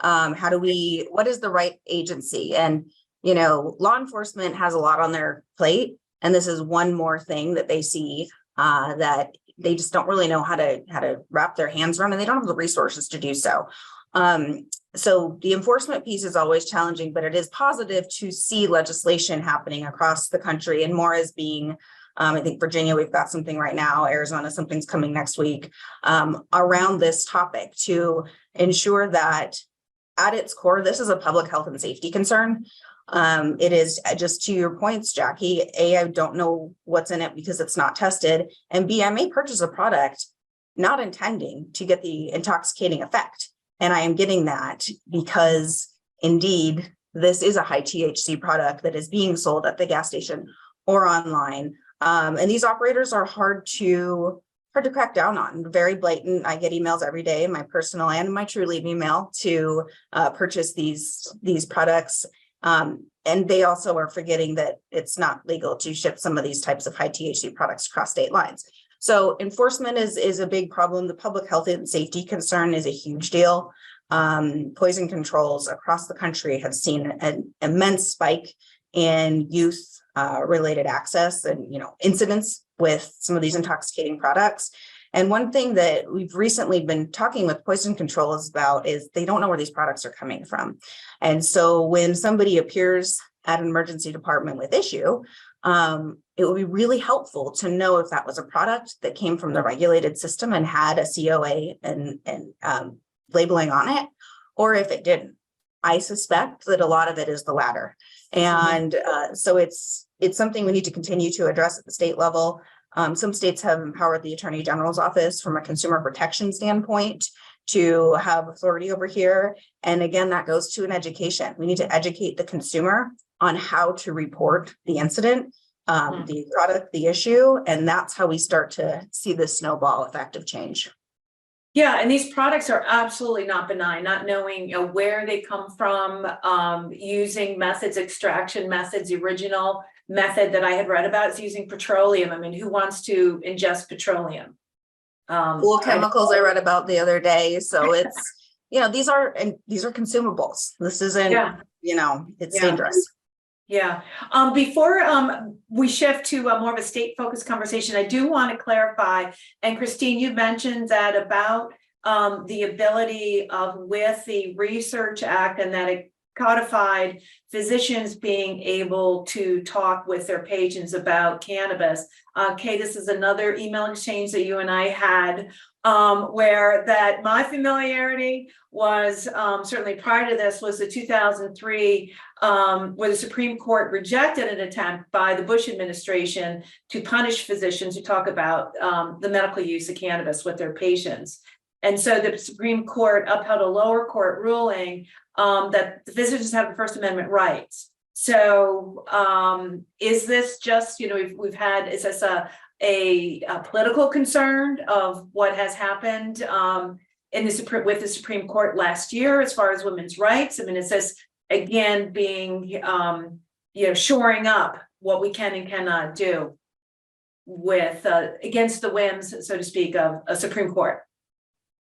S4: What is the right agency? And, law enforcement has a lot on their plate, and this is one more thing that they see that they just don't really know how to wrap their hands around, and they don't have the resources to do so. So the enforcement piece is always challenging, but it is positive to see legislation happening across the country, and more as being, I think Virginia, we've got something right now, Arizona, something's coming next week, around this topic to ensure that at its core, this is a public health and safety concern. It is, just to your points, Jackie, A, I don't know what's in it because it's not tested, and B, I may purchase a product not intending to get the intoxicating effect. And I am getting that because indeed, this is a high THC product that is being sold at the gas station or online. And these operators are hard to crack down on, very blatant. I get emails every day, my personal and my TrueLeave email, to purchase these products. And they also are forgetting that it's not legal to ship some of these types of high THC products across state lines. So enforcement is a big problem. The public health and safety concern is a huge deal. Poison controls across the country have seen an immense spike in youth related access and incidents with some of these intoxicating products. And one thing that we've recently been talking with poison controls about is they don't know where these products are coming from. And so when somebody appears at an emergency department with issue, it would be really helpful to know if that was a product that came from the regulated system and had a COA and labeling on it, or if it didn't. I suspect that a lot of it is the latter. And so it's something we need to continue to address at the state level. Some states have empowered the Attorney General's office from a consumer protection standpoint to have authority over here. And again, that goes to an education. We need to educate the consumer on how to report the incident, the product, the issue, and that's how we start to see the snowball effect of change.
S1: Yeah, and these products are absolutely not benign, not knowing where they come from, using extraction methods. The original method that I had read about is using petroleum. I mean, who wants to ingest petroleum?
S4: Cool chemicals I read about the other day. So it's, these are consumables. This isn't, it's dangerous.
S1: Yeah. Before we shift to more of a state-focused conversation, I do want to clarify, and Kristine, you mentioned that about the ability with the Research Act and that it codified physicians being able to talk with their patients about cannabis. Kay, this is another email exchange that you and I had where that my familiarity was certainly prior to this was the 2003 where the Supreme Court rejected an attempt by the Bush administration to punish physicians who talk about the medical use of cannabis with their patients. And so the Supreme Court upheld a lower court ruling that the physicians have the First Amendment rights. So is this just, we've had, is this a political concern of what has happened with the Supreme Court last year as far as women's rights? I mean, is this again being, shoring up what we can and cannot do with against the whims, so to speak, of a Supreme Court?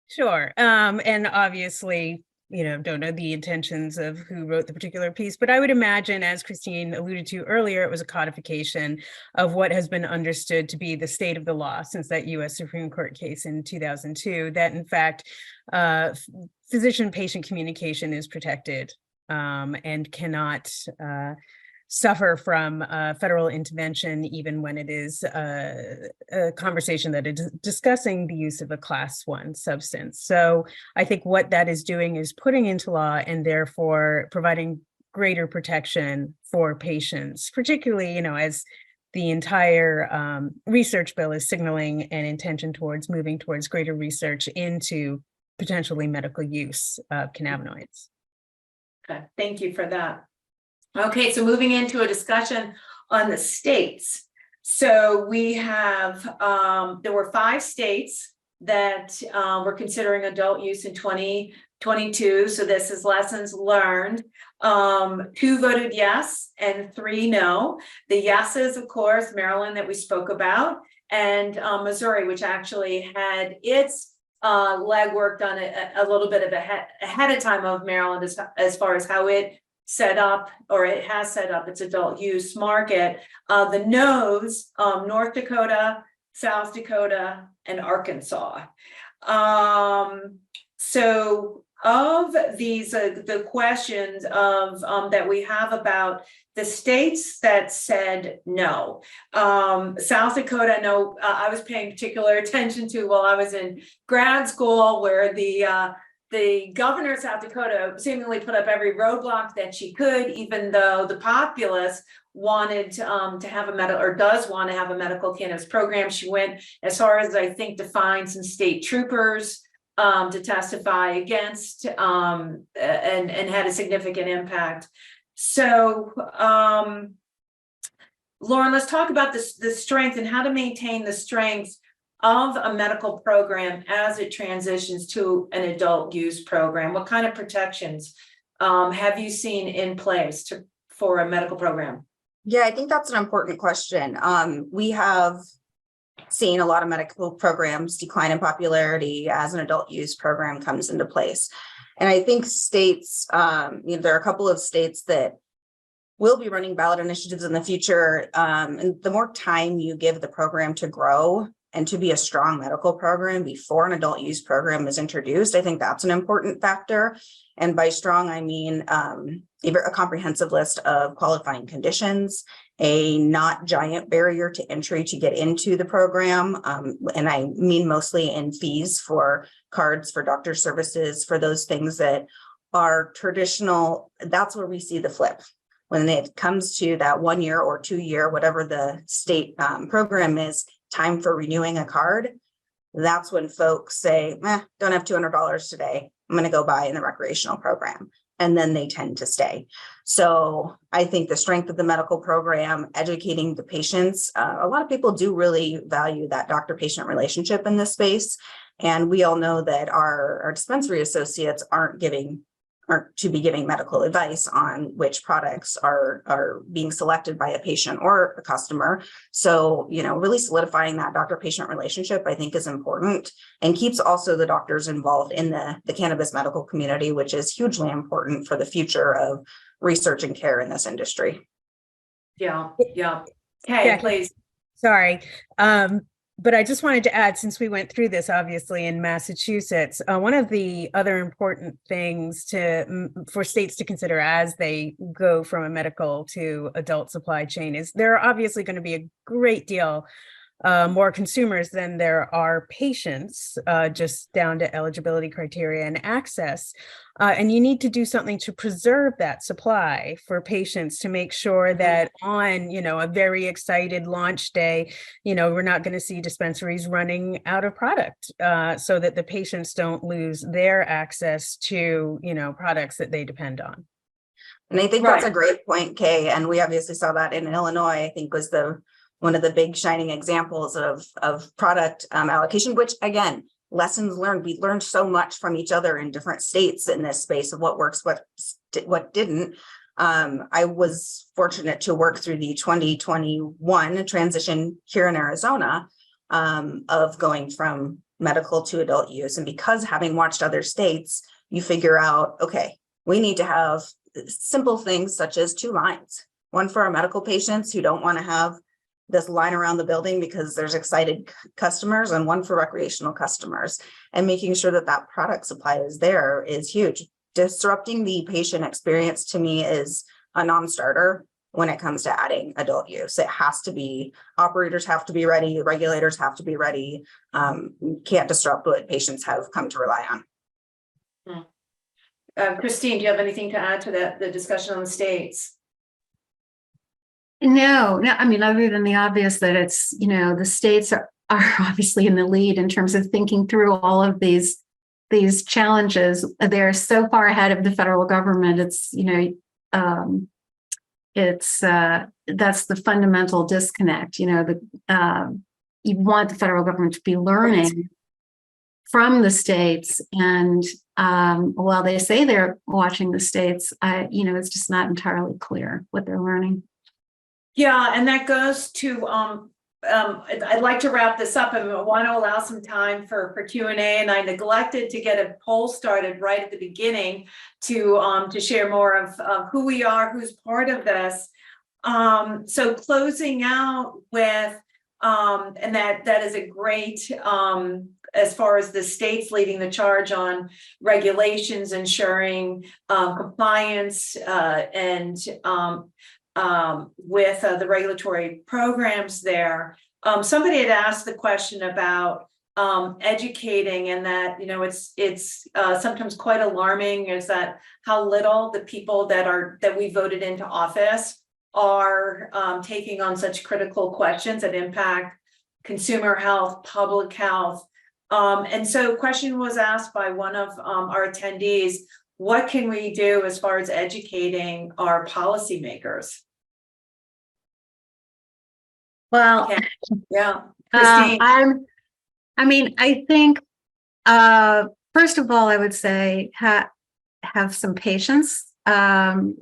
S3: Sure. And obviously, don't know the intentions of who wrote the particular piece, but I would imagine, as Kristine alluded to earlier, it was a codification of what has been understood to be the state of the law since that US Supreme Court case in 2002, that in fact, physician-patient communication is protected and cannot suffer from federal intervention, even when it is a conversation that is discussing the use of a class 1 substance. So I think what that is doing is putting into law and therefore providing greater protection for patients, particularly, as the entire research bill is signaling an intention towards moving towards greater research into potentially medical use of cannabinoids.
S1: Okay, thank you for that. Okay, so moving into a discussion on the states. So we have, there were 5 states that were considering adult use in 2022. So this is lessons learned. 2 voted yes and 3 no. The yeses, of course, Maryland that we spoke about, and Missouri, which actually had its legwork done a little bit of ahead of time of Maryland as far as how it set up, or it has set up its adult use market. The no's, North Dakota, South Dakota, and Arkansas. So of these, the questions of that we have about the states that said no. South Dakota, no, I was paying particular attention to while I was in grad school, where the governor of South Dakota seemingly put up every roadblock that she could, even though the populace wanted to have does want to have a medical cannabis program. She went as far as, I think, to find some state troopers to testify against and had a significant impact. So, Lauren, let's talk about the strength and how to maintain the strength of a medical program as it transitions to an adult use program. What kind of protections have you seen in place for a medical program?
S4: Yeah, I think that's an important question. We have seen a lot of medical programs decline in popularity as an adult use program comes into place. And I think states, there are a couple of states that will be running ballot initiatives in the future. And the more time you give the program to grow and to be a strong medical program before an adult use program is introduced, I think that's an important factor. And by strong, I mean a comprehensive list of qualifying conditions, a not giant barrier to entry to get into the program. And I mean mostly in fees for cards, for doctor services, for those things that are traditional. That's where we see the flip. When it comes to that 1 year or 2 year, whatever the state program is, time for renewing a card, that's when folks say, don't have $200 today. I'm going to go buy in the recreational program. And then they tend to stay. So I think the strength of the medical program, educating the patients, a lot of people do really value that doctor-patient relationship in this space. And we all know that our dispensary associates aren't to be giving medical advice on which products are being selected by a patient or a customer. So, really solidifying that doctor-patient relationship, I think, is important, and keeps also the doctors involved in the cannabis medical community, which is hugely important for the future of research and care in this industry.
S1: Yeah. Kay, please.
S3: Sorry. But I just wanted to add, since we went through this, obviously, in Massachusetts, one of the other important things for states to consider as they go from a medical to adult supply chain is there are obviously going to be a great deal more consumers than there are patients, just down to eligibility criteria and access. And you need to do something to preserve that supply for patients to make sure that on, a very excited launch day, we're not going to see dispensaries running out of product, so that the patients don't lose their access to, products that they depend on.
S4: And I think that's a great point, Kay. And we obviously saw that in Illinois, I think was one of the big shining examples of product allocation, which, again, lessons learned. We learned so much from each other in different states in this space of what works, what didn't. I was fortunate to work through the 2021 transition here in Arizona of going from medical to adult use. And because having watched other states, you figure out, okay, we need to have simple things such as 2 lines, one for our medical patients who don't want to have this line around the building because there's excited customers, and one for recreational customers, and making sure that that product supply is there is huge. Disrupting the patient experience to me is a non-starter when it comes to adding adult use. It has to be, operators have to be ready, regulators have to be ready. Can't disrupt what patients have come to rely on.
S1: Kristine, do you have anything to add to that, the discussion on the states?
S2: No, I mean, other than the obvious that it's, the states are obviously in the lead in terms of thinking through all of these challenges. They're so far ahead of the federal government. It's, that's the fundamental disconnect. You want the federal government to be learning from the states, and while they say they're watching the states, it's just not entirely clear what they're learning.
S1: Yeah, and that goes to I'd like to wrap this up, and I want to allow some time for Q&A, and I neglected to get a poll started right at the beginning to share more of who we are, who's part of this. So closing out with and that is a great as far as the states leading the charge on regulations, ensuring compliance and with the regulatory programs there. Somebody had asked the question about educating, and that it's sometimes quite alarming is that how little the people that we voted into office are taking on such critical questions that impact consumer health, public health. And so a question was asked by one of our attendees: what can we do as far as educating our policymakers?
S2: Well,
S1: Okay. Yeah, Kristine.
S2: I think first of all, I would say have some patience. Again,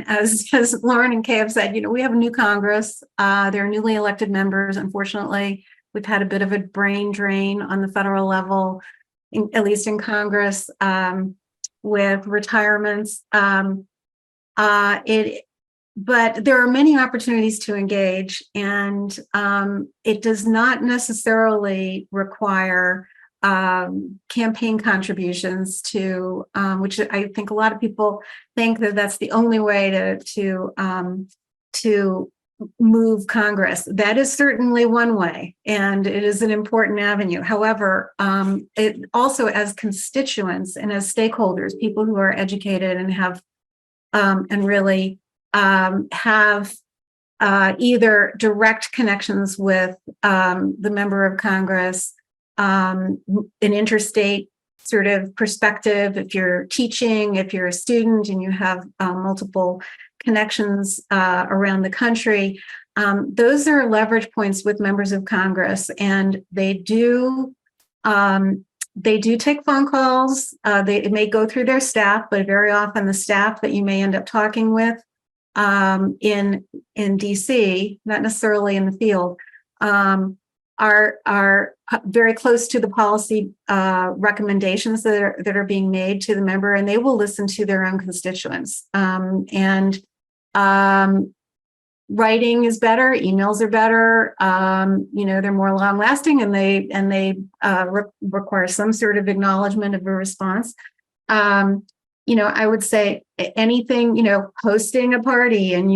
S2: as Lauren and Kay have said, we have a new Congress. There are newly elected members. Unfortunately, we've had a bit of a brain drain on the federal level, at least in Congress, with retirements. But there are many opportunities to engage, and it does not necessarily require campaign contributions to which I think a lot of people think that that's the only way to move Congress. That is certainly one way, and it is an important avenue. However, it also, as constituents and as stakeholders, people who are educated and have and really have either direct connections with the member of Congress, an interstate sort of perspective. If you're teaching, if you're a student and you have multiple connections around the country, those are leverage points with members of Congress, and they do take phone calls. It may go through their staff, but very often the staff that you may end up talking with in DC, not necessarily in the field, are very close to the policy recommendations that are being made to the member, and they will listen to their own constituents. Writing is better, emails are better. They're more long lasting, and they require some sort of acknowledgement of a response. I would say anything, hosting a party and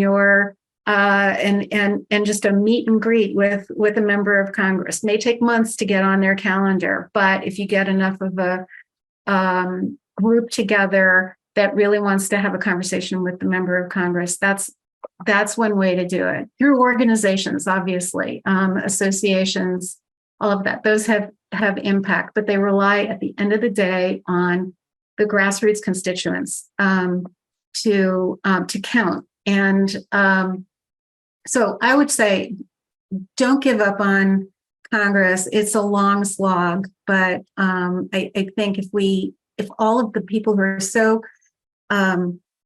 S2: and just a meet and greet with a member of Congress may take months to get on their calendar. But if you get enough of a group together that really wants to have a conversation with the member of Congress, that's one way to do it. Through organizations, obviously, associations, all of that. Those have impact, but they rely at the end of the day on the grassroots constituents to count. And so I would say, don't give up on Congress. It's a long slog, but I think if all of the people who are so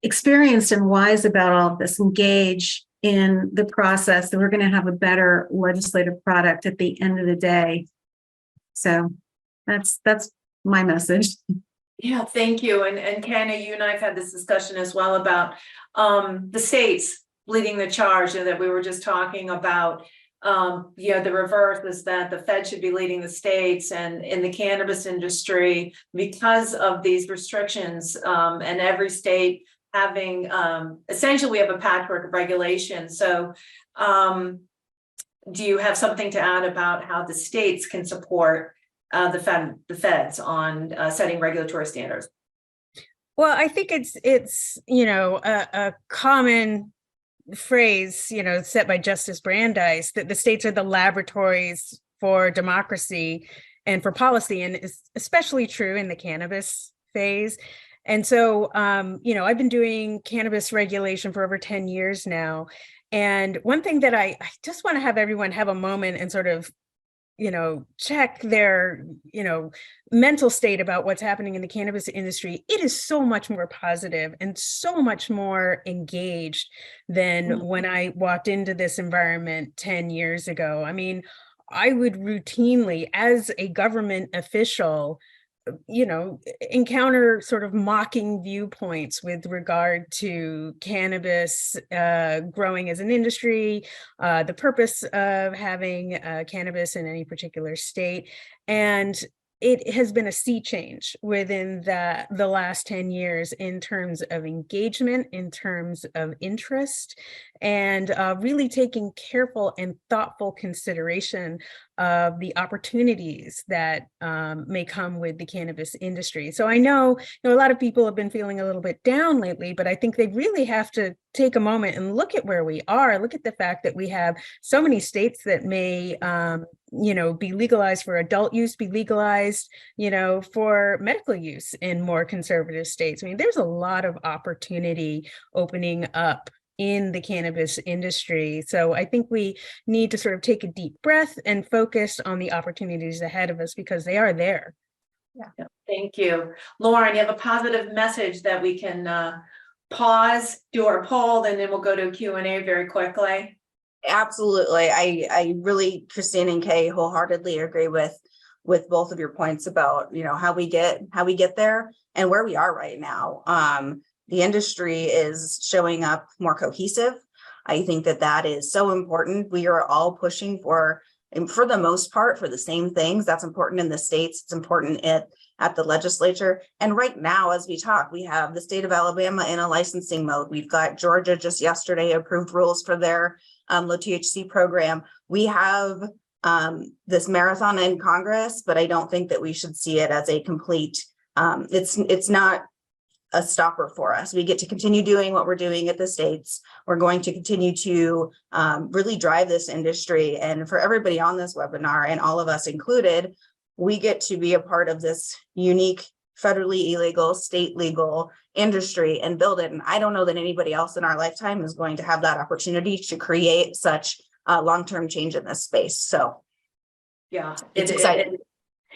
S2: experienced and wise about all of this engage in the process, that we're going to have a better legislative product at the end of the day. So that's my message.
S1: Yeah, thank you. And Kenna, you and I have had this discussion as well about the states leading the charge, and that we were just talking about the reverse is that the Fed should be leading the states, and in the cannabis industry, because of these restrictions, and every state having essentially we have a patchwork of regulations. So do you have something to add about how the states can support the feds on setting regulatory standards?
S3: Well, I think it's a common phrase, set by Justice Brandeis, that the states are the laboratories for democracy and for policy, and it's especially true in the cannabis phase. And so, I've been doing cannabis regulation for over 10 years now. And one thing that I just want to have everyone have a moment and sort of check their, mental state about what's happening in the cannabis industry. It is so much more positive and so much more engaged than when I walked into this environment 10 years ago. I mean, I would routinely, as a government official, encounter sort of mocking viewpoints with regard to cannabis growing as an industry, the purpose of having cannabis in any particular state. And it has been a sea change within the last 10 years in terms of engagement, in terms of interest, and really taking careful and thoughtful consideration of the opportunities that may come with the cannabis industry. So I know, a lot of people have been feeling a little bit down lately, but I think they really have to take a moment and look at where we are, look at the fact that we have so many states that may be legalized for adult use, be legalized, for medical use in more conservative states. I mean, there's a lot of opportunity opening up in the cannabis industry. So I think we need to sort of take a deep breath and focus on the opportunities ahead of us, because they are there.
S1: Yeah. Thank you. Lauren, you have a positive message that we can pause, do our poll, and then we'll go to Q&A very quickly.
S4: Absolutely. I really, Kristine and Kay, wholeheartedly agree with both of your points about, how we get there and where we are right now. The industry is showing up more cohesive. I think that is so important. We are all pushing for the most part, for the same things. That's important in the states. It's important at the legislature. And right now, as we talk, we have the state of Alabama in a licensing mode. We've got Georgia just yesterday approved rules for their low THC program. We have this marathon in Congress, but I don't think that we should see it as a complete, it's not a stopper for us. We get to continue doing what we're doing at the states. We're going to continue to really drive this industry. And for everybody on this webinar, and all of us included, we get to be a part of this unique, federally illegal, state legal industry and build it. And I don't know that anybody else in our lifetime is going to have that opportunity to create such long-term change in this space. So
S1: yeah,
S4: it's exciting.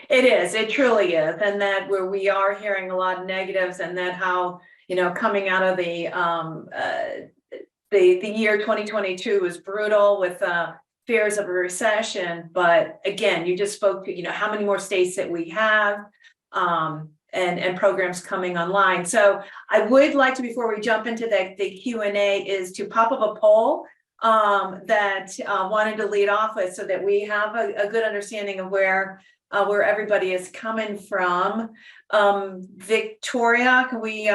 S1: It is, it truly is. And that where we are hearing a lot of negatives, and that how, coming out of the year 2022 was brutal with fears of a recession. But again, you just spoke to, how many more states that we have and programs coming online. So I would like to, before we jump into the Q&A, is to pop up a poll that wanted to lead off with, so that we have a good understanding of where everybody is coming from. Victoria, can we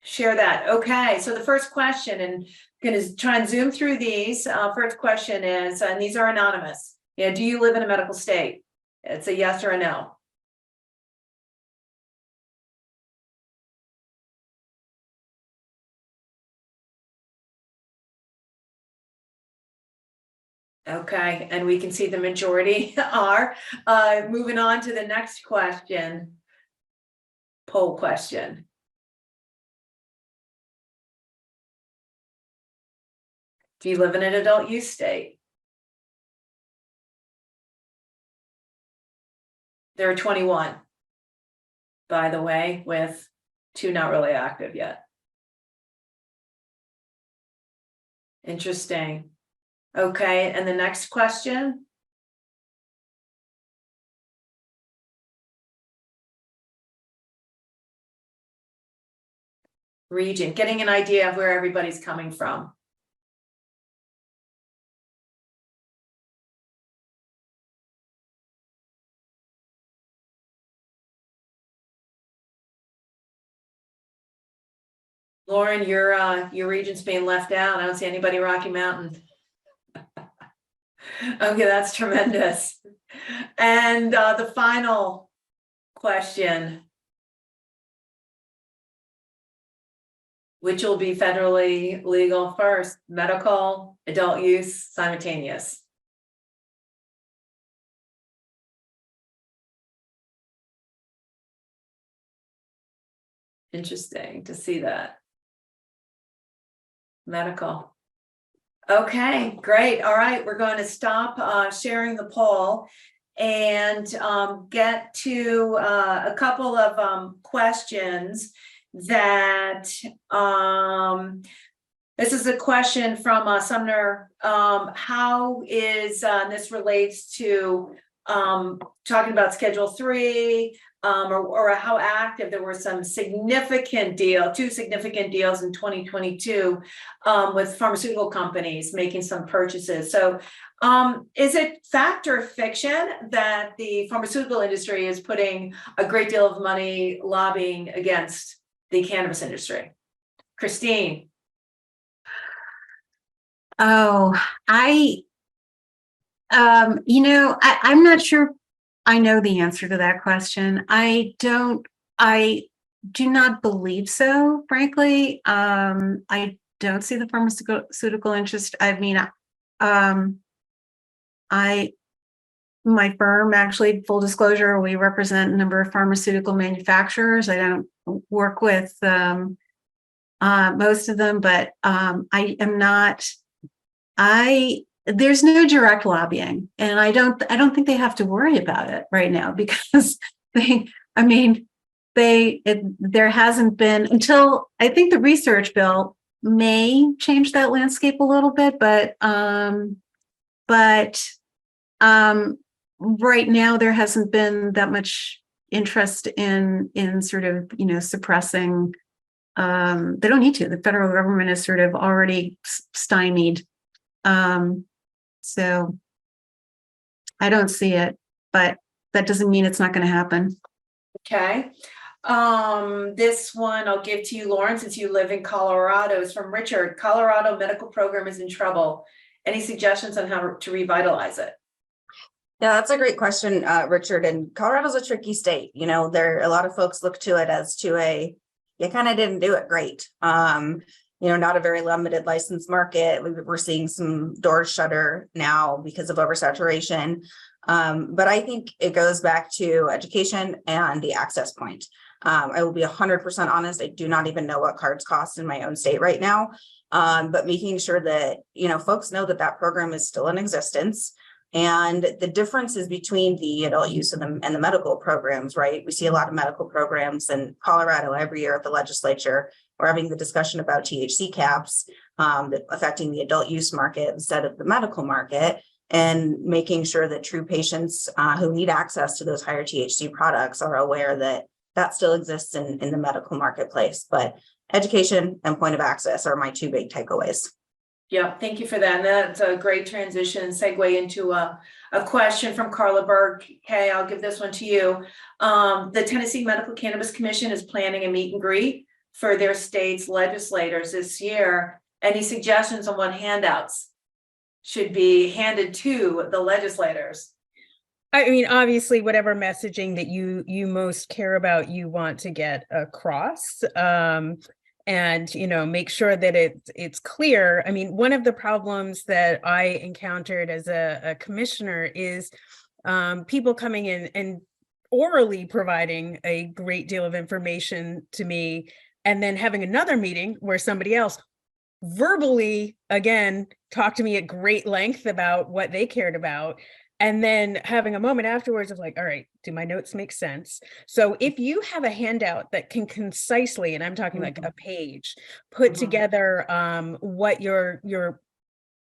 S1: share that? Okay, so the first question, and I'm going to try and zoom through these. First question is, and these are anonymous. Yeah, do you live in a medical state? It's a yes or a no. Okay, and we can see the majority are. Moving on to the next question. Poll question. Do you live in an adult use state? There are 21, by the way, with 2 not really active yet. Interesting. Okay, and the next question? Region, getting an idea of where everybody's coming from. Lauren, your region's being left out. I don't see anybody Rocky Mountain. Okay, that's tremendous. And the final question, which will be federally legal first, medical, adult use, simultaneous. Interesting to see that. Medical. Okay, great. All right, we're going to stop sharing the poll and get to a couple of questions that this is a question from Sumner. How is this relates to talking about Schedule 3 or how active there were some two significant deals in 2022 with pharmaceutical companies making some purchases. So is it fact or fiction that the pharmaceutical industry is putting a great deal of money lobbying against the cannabis industry? Kristine.
S2: Oh, I'm not sure I know the answer to that question. I do not believe so, frankly. I don't see the pharmaceutical interest. I mean, my firm, actually, full disclosure, we represent a number of pharmaceutical manufacturers. I don't work with most of them, but I am not. There's no direct lobbying, and I don't think they have to worry about it right now because there hasn't been until I think the research bill may change that landscape a little bit, but right now there hasn't been that much interest in sort of, suppressing. They don't need to. The federal government is sort of already stymied. So I don't see it, but that doesn't mean it's not going to happen.
S1: Okay. This one I'll give to you, Lauren, since you live in Colorado. It's from Richard. Colorado medical program is in trouble. Any suggestions on how to revitalize it?
S4: Yeah, that's a great question, Richard. And Colorado's a tricky state. A lot of folks look to it as to you kind of didn't do it great. Not a very limited license market. We're seeing some doors shutter now because of oversaturation. But I think it goes back to education and the access point. I will be 100% honest. I do not even know what cards cost in my own state right now. But making sure that, folks know that program is still in existence. And the differences between the adult use and the medical programs, right? We see a lot of medical programs in Colorado every year at the legislature. We're having the discussion about THC caps affecting the adult use market instead of the medical market, and making sure that true patients who need access to those higher THC products are aware that still exists in the medical marketplace. But education and point of access are my two big takeaways.
S1: Yeah, thank you for that. And that's a great transition segue into a question from Carla Berg. Kay, I'll give this one to you. The Tennessee Medical Cannabis Commission is planning a meet and greet for their state's legislators this year. Any suggestions on what handouts should be handed to the legislators?
S3: I mean, obviously, whatever messaging that you most care about, you want to get across. And make sure that it's clear. I mean, one of the problems that I encountered as a commissioner is people coming in and orally providing a great deal of information to me, and then having another meeting where somebody else verbally again talked to me at great length about what they cared about. And then having a moment afterwards of like, all right, do my notes make sense? So if you have a handout that can concisely, and I'm talking like a page, put together what your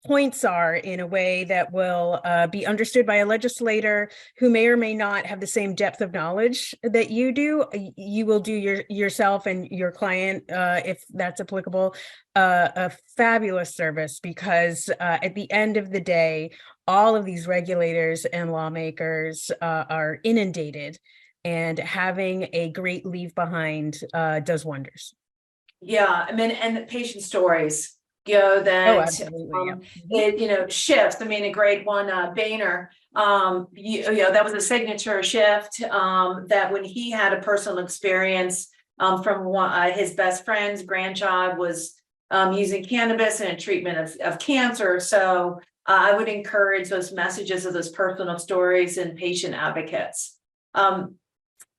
S3: points are in a way that will be understood by a legislator who may or may not have the same depth of knowledge that you do. You will do yourself and your client, if that's applicable, a fabulous service, because at the end of the day, all of these regulators and lawmakers are inundated, and having a great leave behind
S1: Yeah,
S3: does wonders.
S1: I mean, and the patient stories, that
S3: absolutely.
S1: it shifts. I mean, a great one, Boehner, that was a signature shift, that when he had a personal experience from his best friend's grandchild was using cannabis in a treatment of cancer. So I would encourage those messages of those personal stories and patient advocates.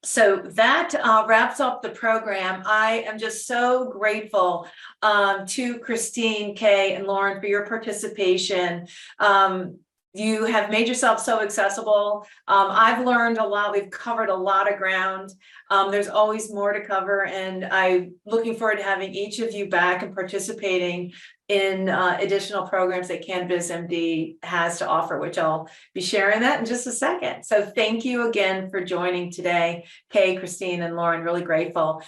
S1: So that wraps up the program. I am just so grateful to Kristine, Kay, and Lauren for your participation. You have made yourself so accessible. I've learned a lot. We've covered a lot of ground. There's always more to cover, and I'm looking forward to having each of you back and participating in additional programs that CannabizMD has to offer, which I'll be sharing that in just a second. So thank you again for joining today, Kay, Kristine, and Lauren. Really grateful.